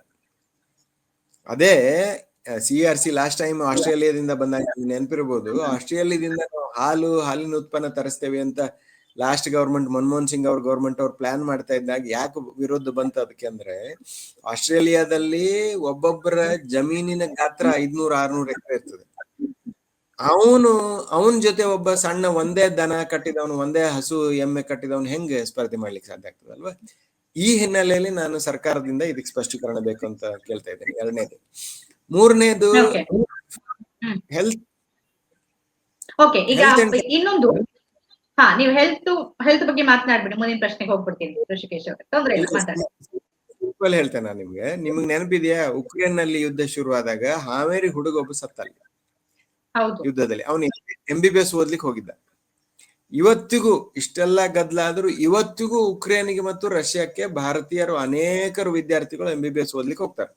ಅದೇ CRC ಲಾಸ್ಟ್ ಟೈಮ್ ಆಸ್ಟ್ರೇಲಿಯಾದಿಂದ ಬಂದಾಗ ನೆನಪಿರ್ಬೋದು. ಆಸ್ಟ್ರೇಲಿಯಾದಿಂದ ನಾವು ಹಾಲಿನ ಉತ್ಪನ್ನ ತರಿಸ್ತೇವೆ ಅಂತ ಲಾಸ್ಟ್ ಗವರ್ಮೆಂಟ್, ಮನಮೋಹನ್ ಸಿಂಗ್ ಅವ್ರ ಗವರ್ಮೆಂಟ್ ಅವ್ರು ಪ್ಲಾನ್ ಮಾಡ್ತಾ ಇದ್ದಾಗ ಯಾಕೆ ವಿರೋಧ ಬಂತು ಅದಕ್ಕೆ ಅಂದ್ರೆ, ಆಸ್ಟ್ರೇಲಿಯಾದಲ್ಲಿ ಒಬ್ಬೊಬ್ಬರ ಜಮೀನಿನ ಗಾತ್ರ 500-600 ಎಕರೆ ಇರ್ತದೆ. ಅವನ ಜೊತೆ ಒಬ್ಬ ಸಣ್ಣ ಒಂದೇ ದನ ಕಟ್ಟಿದವನು, ಒಂದೇ ಹಸು ಎಮ್ಮೆ ಕಟ್ಟಿದವನು ಹೆಂಗೆ ಸ್ಪರ್ಧೆ ಮಾಡ್ಲಿಕ್ಕೆ ಸಾಧ್ಯ ಆಗ್ತದಲ್ವಾ? ಈ ಹಿನ್ನೆಲೆಯಲ್ಲಿ ನಾನು ಸರ್ಕಾರದಿಂದ ಇದಕ್ಕೆ ಸ್ಪಷ್ಟೀಕರಣ ಬೇಕು ಅಂತ ಕೇಳ್ತಾ ಇದ್ದೇನೆ. ಎರಡನೇದು. ಮೂರನೇದು ಹೆಲ್ತ್. ಓಕೆ, ಈಗ ಇನ್ನೊಂದು, ನೀವು ಹೆಲ್ತ್ ಬಗ್ಗೆ ಮಾತನಾಡ್ಬಿಡಿ, ಮುಂದಿನ ಪ್ರಶ್ನೆಗೆ ಹೋಗ್ಬಿಡ್ತೀನಿ. ಋಷಿಕೇಶ್ ಅವ್ರೆ, ತೊಂದ್ರೆ ಇಲ್ಲ, ಮಾತಾಡಿ. ಸಿಂಪಲ್ ಹೇಳ್ತೇನೆ ನಾನು ನಿಮ್ಗೆ ನೆನಪಿದೆಯಾ, ಉಕ್ರೇನ್ ನಲ್ಲಿ ಯುದ್ಧ ಶುರುವಾದಾಗ ಹಾವೇರಿ ಹುಡುಗ ಒಬ್ಬ ಸತ್ತಲ್ಲಿ ಯುದ್ಧದಲ್ಲಿ. ಅವನು MBBS ಓದ್ಲಿಕ್ಕೆ ಹೋಗಿದ್ದ. ಇವತ್ತಿಗೂ ಇಷ್ಟೆಲ್ಲ ಗದ್ದಲಾದ್ರೂ ಇವತ್ತಿಗೂ ಉಕ್ರೇನ್ಗೆ ಮತ್ತು ರಷ್ಯಾಕ್ಕೆ ಭಾರತೀಯರು ಅನೇಕರು ವಿದ್ಯಾರ್ಥಿಗಳು MBBS ಓದ್ಲಿಕ್ಕೆ ಹೋಗ್ತಾರೆ.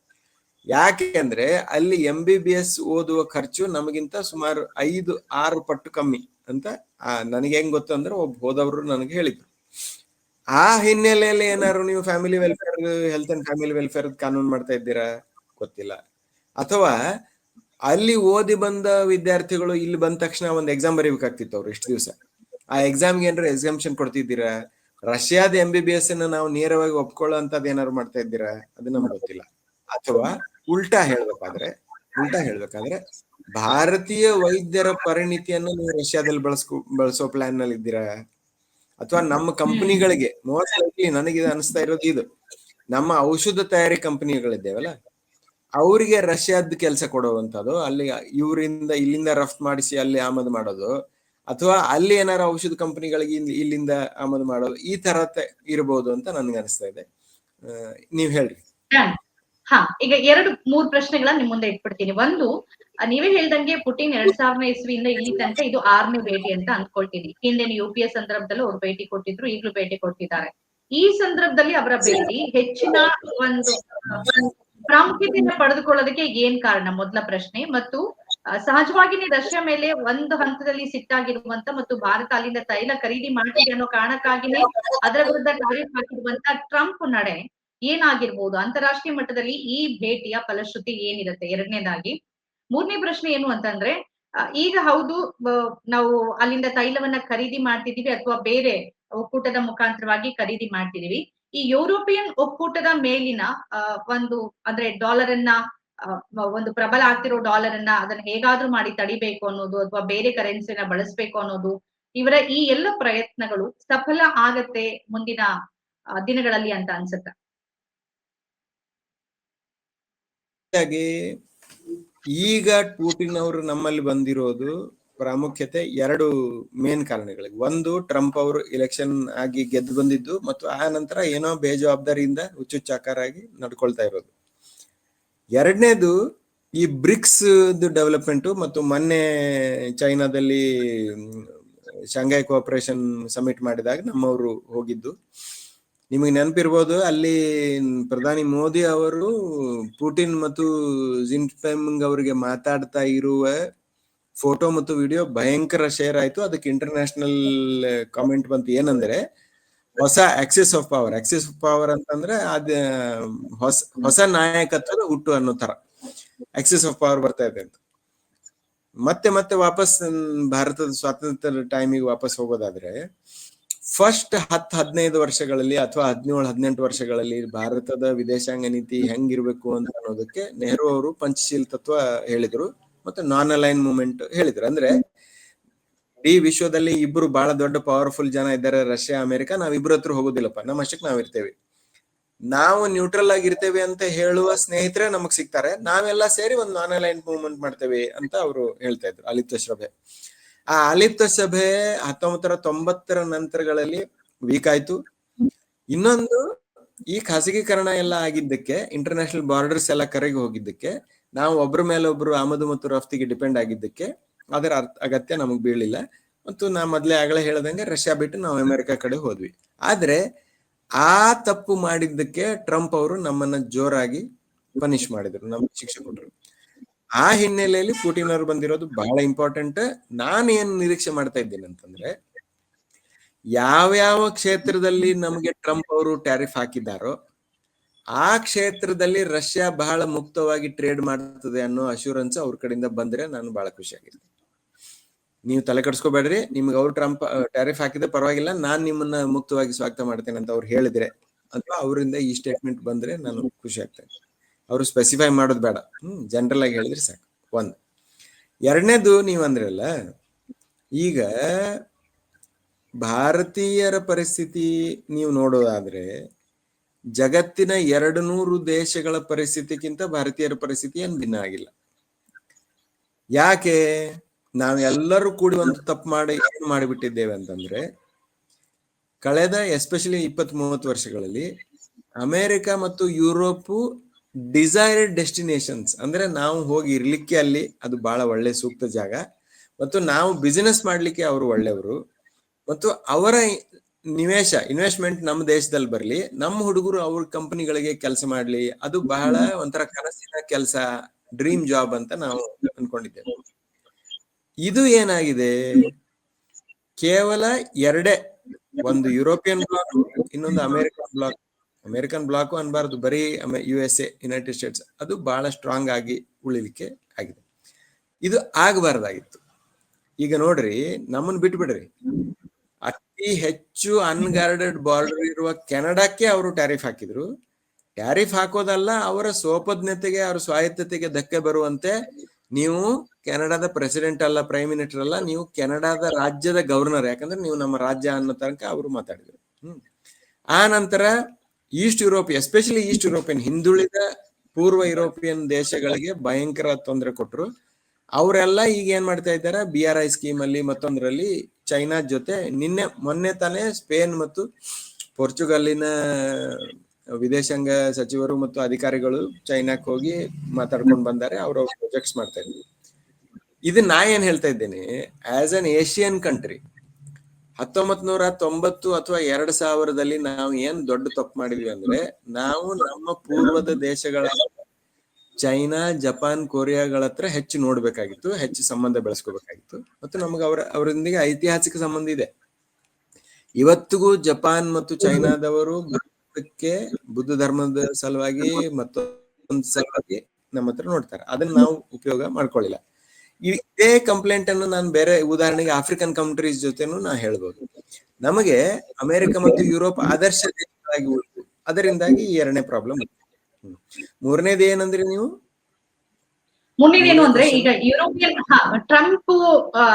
ಯಾಕೆ ಅಂದ್ರೆ ಅಲ್ಲಿ MBBS ಓದುವ ಖರ್ಚು ನಮಗಿಂತ ಸುಮಾರು 5-6 ಪಟ್ಟು ಕಮ್ಮಿ ಅಂತ ನನಗೆ ಹೆಂಗ್ ಗೊತ್ತು ಅಂದ್ರೆ ಒಬ್ಬ ಹೋದವರು ನನಗೆ ಹೇಳಿದ್ರು. ಆ ಹಿನ್ನೆಲೆಯಲ್ಲಿ ಏನಾದ್ರು ನೀವು family welfare, health and family welfare ಕಾನೂನು ಮಾಡ್ತಾ ಇದ್ದೀರಾ ಗೊತ್ತಿಲ್ಲ. ಅಥವಾ ಅಲ್ಲಿ ಓದಿ ಬಂದ ವಿದ್ಯಾರ್ಥಿಗಳು ಇಲ್ಲಿ ಬಂದ ತಕ್ಷಣ ಒಂದು ಎಕ್ಸಾಮ್ ಬರೀಬೇಕಾಗ್ತಿತ್ತು ಅವ್ರು ಇಷ್ಟು ದಿವಸ. ಆ ಎಕ್ಸಾಮ್ಗೆ ಏನಾದ್ರು ಎಕ್ಸಾಮ್ಷನ್ ಕೊಡ್ತಿದ್ದೀರಾ? ರಷ್ಯಾದ MBBS ಅನ್ನ ನಾವು ನೇರವಾಗಿ ಒಪ್ಕೊಳ್ಳೋ ಅಂತದ್ ಏನಾದ್ರು ಮಾಡ್ತಾ ಇದ್ದೀರಾ? ಅದು ನಮ್ಗೆ ಗೊತ್ತಿಲ್ಲ. ಅಥವಾ ಉಲ್ಟಾ ಹೇಳ್ಬೇಕಾದ್ರೆ ಭಾರತೀಯ ವೈದ್ಯರ ಪರಿಣಿತಿಯನ್ನು ನೀವು ರಷ್ಯಾದಲ್ಲಿ ಬಳಸೋ ಪ್ಲಾನ್ ನಲ್ಲಿ ಇದ್ದೀರಾ? ಅಥವಾ ನಮ್ಮ ಕಂಪನಿಗಳಿಗೆ, ಮೋಸ್ಟ್ ಲೈಕ್ಲಿ ನನಗೆ ಅನಿಸ್ತಾ ಇರೋದು ಇದು, ನಮ್ಮ ಔಷಧ ತಯಾರಿ ಕಂಪನಿಗಳಿದ್ದೇವಲ್ಲ ಅವರಿಗೆ ರಷ್ಯಾದ ಕೆಲಸ ಕೊಡುವಂಥದ್ದು, ಅಲ್ಲಿ ಇಲ್ಲಿಂದ ರಫ್ತು ಮಾಡಿಸಿ ಅಲ್ಲಿ ಆಮದು ಮಾಡೋದು, ಅಥವಾ ಅಲ್ಲಿ ಏನಾರು ಔಷಧ ಕಂಪನಿಗಳಿಗೆ ಇಲ್ಲಿಂದ ಆಮದು ಮಾಡೋದು, ಈ ತರ ಇರಬಹುದು ಅಂತ ನನ್ಗೆ ಅನಿಸ್ತಾ ಇದೆ. ನೀವ್ ಹೇಳ್ರಿ. ಈಗ 2-3 ಪ್ರಶ್ನೆಗಳನ್ನ ನಿಮ್ ಮುಂದೆ ಇಟ್ಬಿಡ್ತೀನಿ. ಒಂದು, ನೀವೇ ಹೇಳ್ದಂಗೆ ಪುಟಿನ್ 2000 ಇಸ್ವಿಯಿಂದ ಇಲ್ಲಿ ತನಕ ಇದು 6ನೇ ಭೇಟಿ ಅಂತ ಅಂದ್ಕೊಳ್ತೀನಿ. ಹಿಂದೆ UPA ಸಂದರ್ಭದಲ್ಲೂ ಅವ್ರು ಭೇಟಿ ಕೊಟ್ಟಿದ್ರು, ಈಗಲೂ ಭೇಟಿ ಕೊಟ್ಟಿದ್ದಾರೆ. ಈ ಸಂದರ್ಭದಲ್ಲಿ ಅವರ ಭೇಟಿ ಹೆಚ್ಚಿನ ಒಂದು ಪ್ರಾಮುಖ್ಯತೆಯನ್ನು ಪಡೆದುಕೊಳ್ಳೋದಕ್ಕೆ ಏನ್ ಕಾರಣ? ಮೊದಲ ಪ್ರಶ್ನೆ. ಮತ್ತು ಸಹಜವಾಗಿನೇ ರಷ್ಯಾ ಮೇಲೆ ಒಂದು ಹಂತದಲ್ಲಿ ಸಿಟ್ಟಾಗಿರುವಂತ ಮತ್ತು ಭಾರತ ಅಲ್ಲಿಂದ ತೈಲ ಖರೀದಿ ಮಾಡ್ತಿದೆ ಅನ್ನೋ ಕಾರಣಕ್ಕಾಗಿನೇ ಅದರ ವಿರುದ್ಧ ಟಾರಿಫ್ ಹಾಕಿರುವಂತ ಟ್ರಂಪ್ ನಡೆ ಏನಾಗಿರ್ಬೋದು? ಅಂತಾರಾಷ್ಟ್ರೀಯ ಮಟ್ಟದಲ್ಲಿ ಈ ಭೇಟಿಯ ಫಲಶ್ರುತಿ ಏನಿರುತ್ತೆ? ಎರಡನೇದಾಗಿ. ಮೂರನೇ ಪ್ರಶ್ನೆ ಏನು ಅಂತಂದ್ರೆ, ಈಗ ಹೌದು ನಾವು ಅಲ್ಲಿಂದ ತೈಲವನ್ನ ಖರೀದಿ ಮಾಡ್ತಿದೀವಿ ಅಥವಾ ಬೇರೆ ಒಕ್ಕೂಟದ ಮುಖಾಂತರವಾಗಿ ಖರೀದಿ ಮಾಡ್ತಿದೀವಿ. ಈ ಯುರೋಪಿಯನ್ ಒಕ್ಕೂಟದ ಮೇಲಿನ ಒಂದು ಅಂದ್ರೆ ಡಾಲರ್ ಅನ್ನ ಒಂದು ಪ್ರಬಲ ಆಗ್ತಿರೋ ಡಾಲರ್ ಅನ್ನ ಅದನ್ನ ಹೇಗಾದ್ರೂ ಮಾಡಿ ತಡಿಬೇಕು ಅನ್ನೋದು ಅಥವಾ ಬೇರೆ ಕರೆನ್ಸಿನ ಬಳಸಬೇಕು ಅನ್ನೋದು ಇವರ ಈ ಎಲ್ಲ ಪ್ರಯತ್ನಗಳು ಸಫಲ ಆಗತ್ತೆ ಮುಂದಿನ ದಿನಗಳಲ್ಲಿ ಅಂತ ಅನ್ಸುತ್ತೆ. ಈಗ ಪುಟಿನ್ ಅವರು ನಮ್ಮಲ್ಲಿ ಬಂದಿರೋದು ಪ್ರಾಮುಖ್ಯತೆ ಎರಡು ಮೇನ್ ಕಾರಣಗಳಿಗೆ. ಒಂದು, ಟ್ರಂಪ್ ಅವರು ಎಲೆಕ್ಷನ್ ಆಗಿ ಗೆದ್ದು ಬಂದಿದ್ದು ಮತ್ತು ಆ ನಂತರ ಏನೋ ಬೇಜವಾಬ್ದಾರಿಯಿಂದ ಹುಚ್ಚುಚ್ಚಾಕಾರಾಗಿ ನಡ್ಕೊಳ್ತಾ ಇರೋದು. ಎರಡನೇದು, ಈ ಬ್ರಿಕ್ಸ್ ಡೆವಲಪ್ಮೆಂಟ್ ಮತ್ತು ಮೊನ್ನೆ ಚೈನಾದಲ್ಲಿ ಶಾಂಘೈ ಕೋಆಪರೇಷನ್ ಸಮಿಟ್ ಮಾಡಿದಾಗ ನಮ್ಮವರು ಹೋಗಿದ್ದು ನಿಮಗೆ ನೆನಪಿರ್ಬೋದು. ಅಲ್ಲಿ ಪ್ರಧಾನಿ ಮೋದಿ ಅವರು ಪುಟಿನ್ ಮತ್ತು ಜಿನ್ಪಿಂಗ್ ಅವರಿಗೆ ಮಾತಾಡ್ತಾ ಇರುವ ಫೋಟೋ ಮತ್ತು ವಿಡಿಯೋ ಭಯಂಕರ ಶೇರ್ ಆಯ್ತು. ಅದಕ್ಕೆ ಇಂಟರ್ನ್ಯಾಷನಲ್ ಕಾಮೆಂಟ್ ಬಂತು, ಏನಂದ್ರೆ ಹೊಸ ಆಕ್ಸಿಸ್ ಆಫ್ ಪವರ್ ಅಂತಂದ್ರೆ ಅದ ಹೊಸ ನಾಯಕತ್ವದ ಹುಟ್ಟು ಅನ್ನೋ ತರ ಆಕ್ಸಿಸ್ ಆಫ್ ಪವರ್ ಬರ್ತಾ ಇದೆ ಅಂತ. ಮತ್ತೆ ವಾಪಸ್ ಭಾರತದ ಸ್ವಾತಂತ್ರ್ಯ ಟೈಮಿಗೆ ವಾಪಸ್ ಹೋಗೋದಾದ್ರೆ, ಫಸ್ಟ್ 10-15 ವರ್ಷಗಳಲ್ಲಿ ಅಥವಾ 17-18 ವರ್ಷಗಳಲ್ಲಿ ಭಾರತದ ವಿದೇಶಾಂಗ ನೀತಿ ಹೆಂಗಿರ್ಬೇಕು ಅಂತ ಅನ್ನೋದಕ್ಕೆ ನೆಹರು ಅವರು ಪಂಚಶೀಲ ತತ್ವ ಹೇಳಿದ್ರು ಮತ್ತು ನಾನ್ ಅಲೈನ್ ಮೂವ್ಮೆಂಟ್ ಹೇಳಿದ್ರು. ಅಂದ್ರೆ ಈ ವಿಶ್ವದಲ್ಲಿ ಇಬ್ರು ಬಹಳ ದೊಡ್ಡ ಪವರ್ಫುಲ್ ಜನ ಇದ್ದಾರೆ, ರಷ್ಯಾ ಅಮೆರಿಕ, ನಾವಿಬ್ರು ಹತ್ರ ಹೋಗೋದಿಲ್ಲಪ್ಪ, ನಮ್ಮ ಅಷ್ಟಕ್ಕೆ ನಾವಿರ್ತೇವೆ, ನಾವು ನ್ಯೂಟ್ರಲ್ ಆಗಿರ್ತೇವೆ ಅಂತ ಹೇಳುವ ಸ್ನೇಹಿತರೆ ನಮಗ್ ಸಿಗ್ತಾರೆ, ನಾವೆಲ್ಲ ಸೇರಿ ಒಂದು ನಾನ್ ಅಲೈನ್ ಮೂವ್ಮೆಂಟ್ ಮಾಡ್ತೇವೆ ಅಂತ ಅವರು ಹೇಳ್ತಾ ಇದ್ರು. ಅಲಿಪ್ತ ಸಭೆ, ಆ ಅಲಿಪ್ತ ಸಭೆ 1990ರ ನಂತರಗಳಲ್ಲಿ ವೀಕ್ ಆಯ್ತು. ಇನ್ನೊಂದು, ಈ ಖಾಸಗೀಕರಣ ಎಲ್ಲ ಆಗಿದ್ದಕ್ಕೆ, ಇಂಟರ್ನ್ಯಾಷನಲ್ ಬಾರ್ಡರ್ಸ್ ಎಲ್ಲ ಕರೆಗೆ ಹೋಗಿದ್ದಕ್ಕೆ, ನಾವು ಒಬ್ಬರ ಮೇಲೆ ಒಬ್ರು ಆಮದು ಮತ್ತು ರಫ್ತಿಗೆ ಡಿಪೆಂಡ್ ಆಗಿದ್ದಕ್ಕೆ ಅದರ ಅಗತ್ಯ ನಮಗ್ ಬೀಳಿಲ್ಲ. ಮತ್ತು ನಾ ಮೊದ್ಲೇ ಆಗಲೇ ಹೇಳ್ದಂಗೆ ರಷ್ಯಾ ಬಿಟ್ಟು ನಾವು ಅಮೆರಿಕ ಕಡೆ ಹೋದ್ವಿ. ಆದ್ರೆ ಆ ತಪ್ಪು ಮಾಡಿದ್ದಕ್ಕೆ ಟ್ರಂಪ್ ಅವರು ನಮ್ಮನ್ನ ಜೋರಾಗಿ ಪನಿಷ್ ಮಾಡಿದ್ರು, ನಮ್ಗೆ ಶಿಕ್ಷೆ ಕೊಟ್ಟರು. ಆ ಹಿನ್ನೆಲೆಯಲ್ಲಿ ಪುಟಿನ್ ಅವರು ಬಂದಿರೋದು ಬಹಳ ಇಂಪಾರ್ಟೆಂಟ್. ನಾನು ಏನ್ ನಿರೀಕ್ಷೆ ಮಾಡ್ತಾ ಇದ್ದೀನಿ ಅಂತಂದ್ರೆ, ಯಾವ್ಯಾವ ಕ್ಷೇತ್ರದಲ್ಲಿ ನಮಗೆ ಟ್ರಂಪ್ ಅವರು ಟ್ಯಾರಿಫ್ ಹಾಕಿದ್ದಾರೋ ಆ ಕ್ಷೇತ್ರದಲ್ಲಿ ರಷ್ಯಾ ಬಹಳ ಮುಕ್ತವಾಗಿ ಟ್ರೇಡ್ ಮಾಡ್ತದೆ ಅನ್ನೋ ಅಶ್ಯೂರೆನ್ಸ್ ಅವ್ರ ಕಡೆಯಿಂದ ಬಂದ್ರೆ ನಾನು ಬಹಳ ಖುಷಿಯಾಗಿದ್ದೀನಿ. ನೀವು ತಲೆ ಕಟ್ಸ್ಕೋಬೇಡ್ರಿ, ನಿಮ್ಗೆ ಅವ್ರು ಟ್ರಂಪ್ ಟ್ಯಾರಿಫ್ ಹಾಕಿದ್ರೆ ಪರವಾಗಿಲ್ಲ, ನಾನ್ ನಿಮ್ಮನ್ನ ಮುಕ್ತವಾಗಿ ಸ್ವಾಗತ ಮಾಡ್ತೇನೆ ಅಂತ ಅವ್ರು ಹೇಳಿದ್ರೆ ಅಥವಾ ಅವರಿಂದ ಈ ಸ್ಟೇಟ್ಮೆಂಟ್ ಬಂದ್ರೆ ನಾನು ಖುಷಿ ಆಗ್ತೇನೆ. ಅವರು ಸ್ಪೆಸಿಫೈ ಮಾಡೋದು ಬೇಡ, ಜನರಲ್ ಆಗಿ ಹೇಳಿದ್ರೆ ಸಾಕು. ಒಂದು. ಎರಡನೇದು, ನೀವು ಅಂದ್ರಲ್ಲ, ಈಗ ಭಾರತೀಯರ ಪರಿಸ್ಥಿತಿ ನೀವು ನೋಡೋದಾದ್ರೆ ಜಗತ್ತಿನ 200 ದೇಶಗಳ ಪರಿಸ್ಥಿತಿಗಿಂತ ಭಾರತೀಯರ ಪರಿಸ್ಥಿತಿ ಏನ್ ಭಿನ್ನ ಆಗಿಲ್ಲ. ಯಾಕೆ? ನಾವೆಲ್ಲರೂ ಕೂಡಿ ಒಂದು ತಪ್ಪು ಮಾಡಿ ಏನು ಮಾಡಿಬಿಟ್ಟಿದ್ದೇವೆ ಅಂತಂದ್ರೆ, ಕಳೆದ ಎಸ್ಪೆಷಲಿ 20-30 ವರ್ಷಗಳಲ್ಲಿ ಅಮೆರಿಕ ಮತ್ತು ಯುರೋಪ್ ಡಿಸೈರ್ಡ್ ಡೆಸ್ಟಿನೇಷನ್ಸ್, ಅಂದ್ರೆ ನಾವು ಹೋಗಿ ಇರ್ಲಿಕ್ಕೆ ಅಲ್ಲಿ ಅದು ಬಹಳ ಒಳ್ಳೆ ಸೂಕ್ತ ಜಾಗ, ಮತ್ತು ನಾವು ಬಿಸಿನೆಸ್ ಮಾಡ್ಲಿಕ್ಕೆ ಅವರು ಒಳ್ಳೆಯವರು, ಮತ್ತು ಅವರ ಇನ್ವೆಸ್ಟ್ಮೆಂಟ್ ನಮ್ಮ ದೇಶದಲ್ಲಿ ಬರ್ಲಿ, ನಮ್ಮ ಹುಡುಗರು ಅವ್ರ ಕಂಪನಿಗಳಿಗೆ ಕೆಲಸ ಮಾಡ್ಲಿ, ಅದು ಬಹಳ ಒಂಥರ ಕನಸಿನ ಕೆಲಸ, ಡ್ರೀಮ್ ಜಾಬ್ ಅಂತ ನಾವು ಅನ್ಕೊಂಡಿದ್ದೇವೆ. ಇದು ಏನಾಗಿದೆ, ಕೇವಲ ಎರಡೇ, ಒಂದು ಯುರೋಪಿಯನ್ ಬ್ಲಾಕ್, ಇನ್ನೊಂದು ಅಮೆರಿಕನ್ ಬ್ಲಾಕ್ ಅನ್ಬಾರ್ದು, ಬರೀ USA ಯುನೈಟೆಡ್ ಸ್ಟೇಟ್ಸ್, ಅದು ಬಹಳ ಸ್ಟ್ರಾಂಗ್ ಆಗಿ ಉಳಿಲಿಕ್ಕೆ ಆಗಿದೆ. ಇದು ಆಗಬಾರ್ದಾಗಿತ್ತು. ಈಗ ನೋಡ್ರಿ, ನಮ್ಮನ್ನ ಬಿಟ್ಬಿಡ್ರಿ, ಅತಿ ಹೆಚ್ಚು ಅನ್ಗಾರ್ಡೆಡ್ ಬಾರ್ಡರ್ ಇರುವ ಕೆನಡಾಕ್ಕೆ ಅವರು ಟ್ಯಾರಿಫ್ ಹಾಕಿದ್ರು. ಟ್ಯಾರಿಫ್ ಹಾಕೋದಲ್ಲ, ಅವರ ಸೋಪಜ್ಞತೆಗೆ, ಅವರ ಸ್ವಾಯತ್ತತೆಗೆ ಧಕ್ಕೆ ಬರುವಂತೆ ನೀವು ಕೆನಡಾದ ಪ್ರೆಸಿಡೆಂಟ್ ಅಲ್ಲ, ಪ್ರೈಮ್ ಮಿನಿಸ್ಟರ್ ಅಲ್ಲ, ನೀವು ಕೆನಡಾದ ರಾಜ್ಯದ ಗವರ್ನರ್, ಯಾಕಂದ್ರೆ ನೀವು ನಮ್ಮ ರಾಜ್ಯ ಅನ್ನೋ ತನಕ ಅವರು ಮಾತಾಡಿದ್ರು. ಆ ನಂತರ East Europe, especially East European, ಹಿಂದುಳಿದ ಪೂರ್ವ ಯುರೋಪಿಯನ್ ದೇಶಗಳಿಗೆ ಭಯಂಕರ ತೊಂದರೆ ಕೊಟ್ಟರು. ಅವರೆಲ್ಲ ಈಗ ಏನ್ ಮಾಡ್ತಾ ಇದ್ದಾರೆ, BRI ಸ್ಕೀಮ್ ಅಲ್ಲಿ ಮತ್ತೊಂದರಲ್ಲಿ ಚೈನಾ ಜೊತೆ, ಮೊನ್ನೆ ತಾನೇ ಸ್ಪೇನ್ ಮತ್ತು ಪೋರ್ಚುಗಲ್ಲಿನ ವಿದೇಶಾಂಗ ಸಚಿವರು ಮತ್ತು ಅಧಿಕಾರಿಗಳು ಚೈನಾಕ್ ಹೋಗಿ ಮಾತಾಡ್ಕೊಂಡು ಬಂದಾರೆ, ಅವ್ರ ಪ್ರೊಜೆಕ್ಟ್ಸ್ ಮಾಡ್ತಾ ಇದ್ರು. ಇದು ನಾ ಏನ್ ಹೇಳ್ತಾ ಇದ್ದೇನೆ, ಆಸ್ ಅನ್ ಏಷಿಯನ್ ಕಂಟ್ರಿ 1990 ಅಥವಾ 2000ದಲ್ಲಿ ನಾವು ಏನ್ ದೊಡ್ಡ ತಪ್ಪು ಮಾಡಿದ್ವಿ ಅಂದ್ರೆ, ನಾವು ನಮ್ಮ ಪೂರ್ವದ ದೇಶಗಳ ಚೈನಾ, ಜಪಾನ್, ಕೊರಿಯಾಗಳ ಹತ್ರ ಹೆಚ್ಚು ನೋಡ್ಬೇಕಾಗಿತ್ತು, ಹೆಚ್ಚು ಸಂಬಂಧ ಬೆಳೆಸ್ಕೋಬೇಕಾಗಿತ್ತು, ಮತ್ತು ನಮಗೆ ಅವರೊಂದಿಗೆ ಐತಿಹಾಸಿಕ ಸಂಬಂಧ ಇದೆ. ಇವತ್ತಿಗೂ ಜಪಾನ್ ಮತ್ತು ಚೈನಾದವರು ಭಾರತಕ್ಕೆ ಬುದ್ಧ ಧರ್ಮದ ಸಲುವಾಗಿ ಮತ್ತೊಂದು ಸಲುವಾಗಿ ನಮ್ಮ ಹತ್ರ ನೋಡ್ತಾರೆ, ಅದನ್ನ ನಾವು ಉಪಯೋಗ ಮಾಡ್ಕೊಳ್ಳಿಲ್ಲ. ಇದೇ ಕಂಪ್ಲೇಂಟ್ ಅನ್ನು ನಾನು ಬೇರೆ ಉದಾಹರಣೆಗೆ ಆಫ್ರಿಕನ್ ಕಂಟ್ರೀಸ್ ಜೊತೆನೂ ನಾ ಹೇಳ್ಬೋದು. ನಮಗೆ ಅಮೆರಿಕ ಮತ್ತು ಯುರೋಪ್ ಆದರ್ಶ ದೇಶಗಳಾಗಿ ಉಳಿದು ಅದರಿಂದಾಗಿ ಈ ಎರಡನೇ ಪ್ರಾಬ್ಲಮ್. ಮೂರನೇದು ಏನಂದ್ರಿ ನೀವು? ಮುಂದಿನೇನು ಮೂರನೇ ಅಂದ್ರೆ ಕ್ವಶನ್ ಈಗ ಯುರೋಪಿಯನ್ ಟ್ರಂಪ್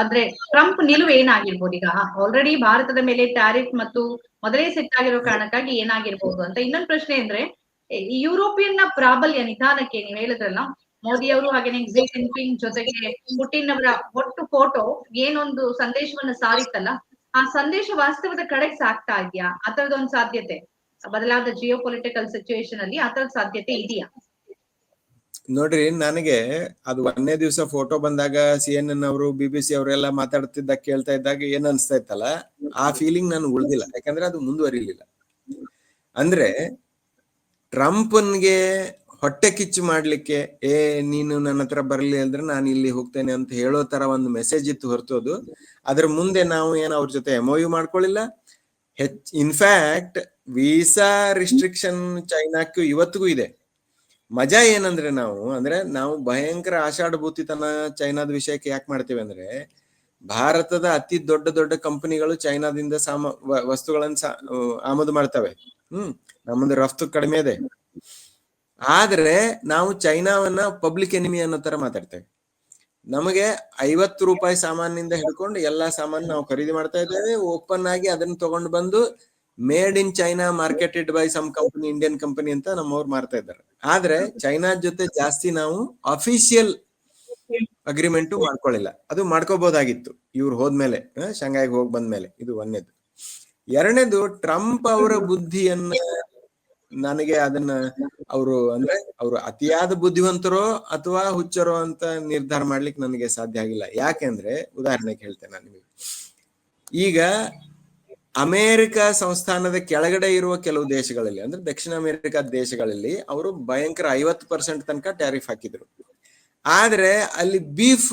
ಅಂದ್ರೆ ಟ್ರಂಪ್ ನಿಲುವು ಏನಾಗಿರ್ಬೋದು ಈಗ ಆಲ್ರೆಡಿ ಭಾರತದ ಮೇಲೆ ಟ್ಯಾರಿಫ್ ಮತ್ತು ಮೊದಲೇ ಸೆಟ್ ಆಗಿರೋ ಕಾರಣಕ್ಕಾಗಿ ಏನಾಗಿರ್ಬೋದು ಅಂತ. ಇನ್ನೊಂದು ಪ್ರಶ್ನೆ ಅಂದ್ರೆ ಈ ಯುರೋಪಿಯನ್ ನ ಪ್ರಾಬಲ್ಯ ನಿಧಾನಕ್ಕೆ ನೀವು ಹೇಳಿದ್ರಲ್ಲ ಮೋದಿ ಅವರು ಹಾಗೇನೆ ಕ್ಸಿ ಜಿನ್ಪಿಂಗ್ ಜೊತೆಗೆ ಪುಟಿನ್ ಅವರ ಒಟ್ಟು ಫೋಟೋ ಏನೊಂದು ಸಂದೇಶವನ್ನ ಸಾರಿತ್ತಲ್ಲ, ಆ ಸಂದೇಶ ವಾಸ್ತವದ ಕಡೆಗೆ ಸಾಗ್ತಾ ಇದೆಯಾ? ಆ ತರದೊಂದು ಸಾಧ್ಯತೆ ಬದಲಾದ ಜಿಯೋ ಪೊಲಿಟಿಕಲ್ ಸಿಚುವೇಶನ್ ಅಲ್ಲಿ ಆ ತರದ ಸಾಧ್ಯತೆ ಇದೆಯಾ? ನೋಡ್ರಿ, ನನಗೆ ಅದು ಒಂದನೇ ದಿವಸ ಫೋಟೋ ಬಂದಾಗ CNN ಅವರು BBC ಅವರೆಲ್ಲ ಮಾತಾಡ್ತಿದ್ದ ಕೇಳ್ತಾ ಇದ್ದಾಗ ಏನ್ ಅನ್ಸ್ತಾ ಇತ್ತಲ್ಲ, ಆ ಫೀಲಿಂಗ್ ನಾನು ಉಳ್ದಿಲ್ಲ. ಯಾಕಂದ್ರೆ ಅದು ಮುಂದುವರಿಲಿಲ್ಲ. ಅಂದ್ರೆ ಟ್ರಂಪ್ನ್ಗೆ ಹೊಟ್ಟೆ ಕಿಚ್ಚು ಮಾಡ್ಲಿಕ್ಕೆ ನೀನು ನನ್ನ ಹತ್ರ ಬರ್ಲಿ ಅಂದ್ರೆ ನಾನು ಇಲ್ಲಿ ಹೋಗ್ತೇನೆ ಅಂತ ಹೇಳೋ ತರ ಒಂದು ಮೆಸೇಜ್ ಇತ್ತು ಹೊರತು ಅದು ಅದ್ರ ಮುಂದೆ ನಾವು ಏನು ಅವ್ರ ಜೊತೆ MOU ಮಾಡ್ಕೊಳ್ಳಿಲ್ಲ. ಇನ್ಫ್ಯಾಕ್ಟ್ ವೀಸಾ ರಿಸ್ಟ್ರಿಕ್ಷನ್ ಚೈನಾಕ್ಕೂ ಇವತ್ತಿಗೂ ಇದೆ. ಮಜಾ ಏನಂದ್ರೆ ನಾವು ಭಯಂಕರ ಆಷಾಢಭೂತಿತನ ಚೈನಾದ ವಿಷಯಕ್ಕೆ ಯಾಕೆ ಮಾಡ್ತೇವೆ ಅಂದ್ರೆ, ಭಾರತದ ಅತಿ ದೊಡ್ಡ ದೊಡ್ಡ ಕಂಪನಿಗಳು ಚೈನಾದಿಂದ ವಸ್ತುಗಳನ್ನ ಆಮದು ಮಾಡ್ತವೆ. ನಮ್ಮದು ರಫ್ತು ಕಡಿಮೆ ಇದೆ. ಆದ್ರೆ ನಾವು ಚೈನಾವನ್ನ ಪಬ್ಲಿಕ್ ಎನಿಮಿ ಅನ್ನೋ ತರ ಮಾತಾಡ್ತೇವೆ. ನಮಗೆ 50 ರೂಪಾಯಿ ಸಾಮಾನಿಂದ ಹಿಡ್ಕೊಂಡು ಎಲ್ಲಾ ಸಾಮಾನು ನಾವು ಖರೀದಿ ಮಾಡ್ತಾ ಇದ್ದೇವೆ. ಓಪನ್ ಆಗಿ ಅದನ್ನ ತಗೊಂಡು ಬಂದು made in China marketed by some company, Indian company ಅಂತ ನಮ್ಮವ್ರು ಮಾರ್ತಾ ಇದ್ದಾರೆ. ಆದ್ರೆ ಚೈನಾ ಜೊತೆ ಜಾಸ್ತಿ ನಾವು ಅಫಿಷಿಯಲ್ ಅಗ್ರಿಮೆಂಟ್ ಮಾಡ್ಕೊಳ್ಳಿಲ್ಲ. ಅದು ಮಾಡ್ಕೋಬಹುದಾಗಿತ್ತು ಇವ್ರು ಹೋದ್ಮೇಲೆ, ಶಂಘಾಯಿಗೆ ಹೋಗಿ ಬಂದ್ಮೇಲೆ. ಇದು ಒಂದೇದು. ಎರಡನೇದು, ಟ್ರಂಪ್ ಅವರ ಬುದ್ಧಿಯನ್ನ ನನಗೆ ಅದನ್ನ ಅವರು ಅತಿಯಾದ ಬುದ್ಧಿವಂತರೋ ಅಥವಾ ಹುಚ್ಚರೋ ಅಂತ ನಿರ್ಧಾರ ಮಾಡ್ಲಿಕ್ಕೆ ನನಗೆ ಸಾಧ್ಯ ಆಗಿಲ್ಲ. ಯಾಕೆಂದ್ರೆ ಉದಾಹರಣೆಗೆ ಹೇಳ್ತೇನೆ ನಾನು ನಿಮಗೆ. ಈಗ ಅಮೆರಿಕ ಸಂಸ್ಥಾನದ ಕೆಳಗಡೆ ಇರುವ ಕೆಲವು ದೇಶಗಳಲ್ಲಿ, ಅಂದ್ರೆ ದಕ್ಷಿಣ ಅಮೆರಿಕ ದೇಶಗಳಲ್ಲಿ ಅವರು ಭಯಂಕರ 50% ತನಕ ಟ್ಯಾರಿಫ್ ಹಾಕಿದ್ರು. ಆದ್ರೆ ಅಲ್ಲಿ ಬೀಫ್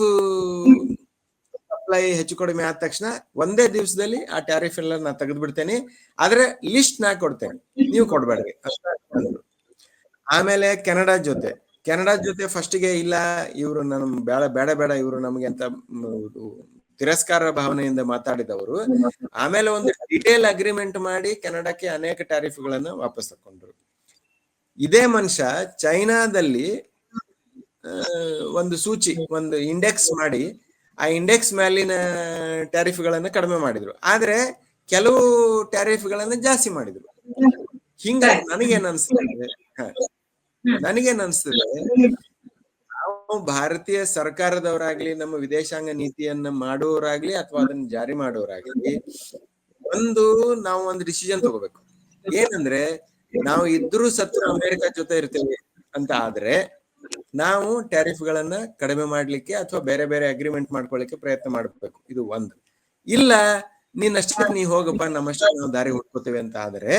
ಸಪ್ಲೈ ಹೆಚ್ಚು ಕಡಿಮೆ ಆದ ತಕ್ಷಣ ಒಂದೇ ದಿವಸದಲ್ಲಿ ಆ ಟ್ಯಾರಿಫ್ ಎಲ್ಲ ನಾ ತೆಗೆದು ಬಿಡ್ತೇನೆ, ಆದ್ರೆ ಲಿಸ್ಟ್ ನಾ ಕೊಡ್ತೇನೆ, ನೀವು ಕೊಡ್ಬೇಡ್ರಿ ಅಂತ. ಆಮೇಲೆ ಕೆನಡಾ ಜೊತೆ ಫಸ್ಟ್ಗೆ ಇಲ್ಲ, ಇವರು ನಮ್ ಬೇಡ ಇವರು ನಮ್ಗೆ ಅಂತ ತಿರಸ್ಕಾರ ಭಾವನೆಯಿಂದ ಮಾತಾಡಿದವರು ಆಮೇಲೆ ಒಂದು ಡಿಟೇಲ್ ಅಗ್ರಿಮೆಂಟ್ ಮಾಡಿ ಕೆನಡಾಕ್ಕೆ ಅನೇಕ ಟ್ಯಾರಿಫ್ ಗಳನ್ನ ವಾಪಸ್ ತಕೊಂಡ್ರು. ಇದೇ ಮನುಷ್ಯ ಚೈನಾದಲ್ಲಿ ಒಂದು ಇಂಡೆಕ್ಸ್ ಮಾಡಿ ಆ ಇಂಡೆಕ್ಸ್ ಮೇಲಿನ ಟ್ಯಾರಿಫ್ ಗಳನ್ನ ಕಡಿಮೆ ಮಾಡಿದ್ರು, ಆದ್ರೆ ಕೆಲವು ಟ್ಯಾರಿಫ್ ಗಳನ್ನ ಜಾಸ್ತಿ ಮಾಡಿದ್ರು. ಹಿಂಗಾಗಿ ನನಗೇನ್ ಅನ್ಸ್ತದೆ, ನಾವು ಭಾರತೀಯ ಸರ್ಕಾರದವರಾಗ್ಲಿ, ನಮ್ಮ ವಿದೇಶಾಂಗ ನೀತಿಯನ್ನ ಮಾಡುವವರಾಗ್ಲಿ ಅಥವಾ ಅದನ್ನ ಜಾರಿ ಮಾಡುವವರಾಗ್ಲಿ, ನಾವು ಒಂದು ಡಿಸಿಷನ್ ತಗೋಬೇಕು. ಏನಂದ್ರೆ, ನಾವು ಇದ್ರೂ ಸತ್ತು ಅಮೆರಿಕ ಜೊತೆ ಇರ್ತೇವೆ ಅಂತ ಆದ್ರೆ ನಾವು ಟ್ಯಾರಿಫ್ ಗಳನ್ನ ಕಡಿಮೆ ಮಾಡ್ಲಿಕ್ಕೆ ಅಥವಾ ಬೇರೆ ಬೇರೆ ಅಗ್ರಿಮೆಂಟ್ ಮಾಡ್ಕೊಳ್ಳಿಕ್ಕೆ ಪ್ರಯತ್ನ ಮಾಡ್ಬೇಕು. ಇದು ಒಂದು. ಇಲ್ಲ, ನೀನಷ್ಟೇ ನೀ ಹೋಗಪ್ಪ, ನಮ್ಮಷ್ಟೇ ನಾವು ದಾರಿ ಹುಡ್ಕೋತೇವೆ ಅಂತ ಆದ್ರೆ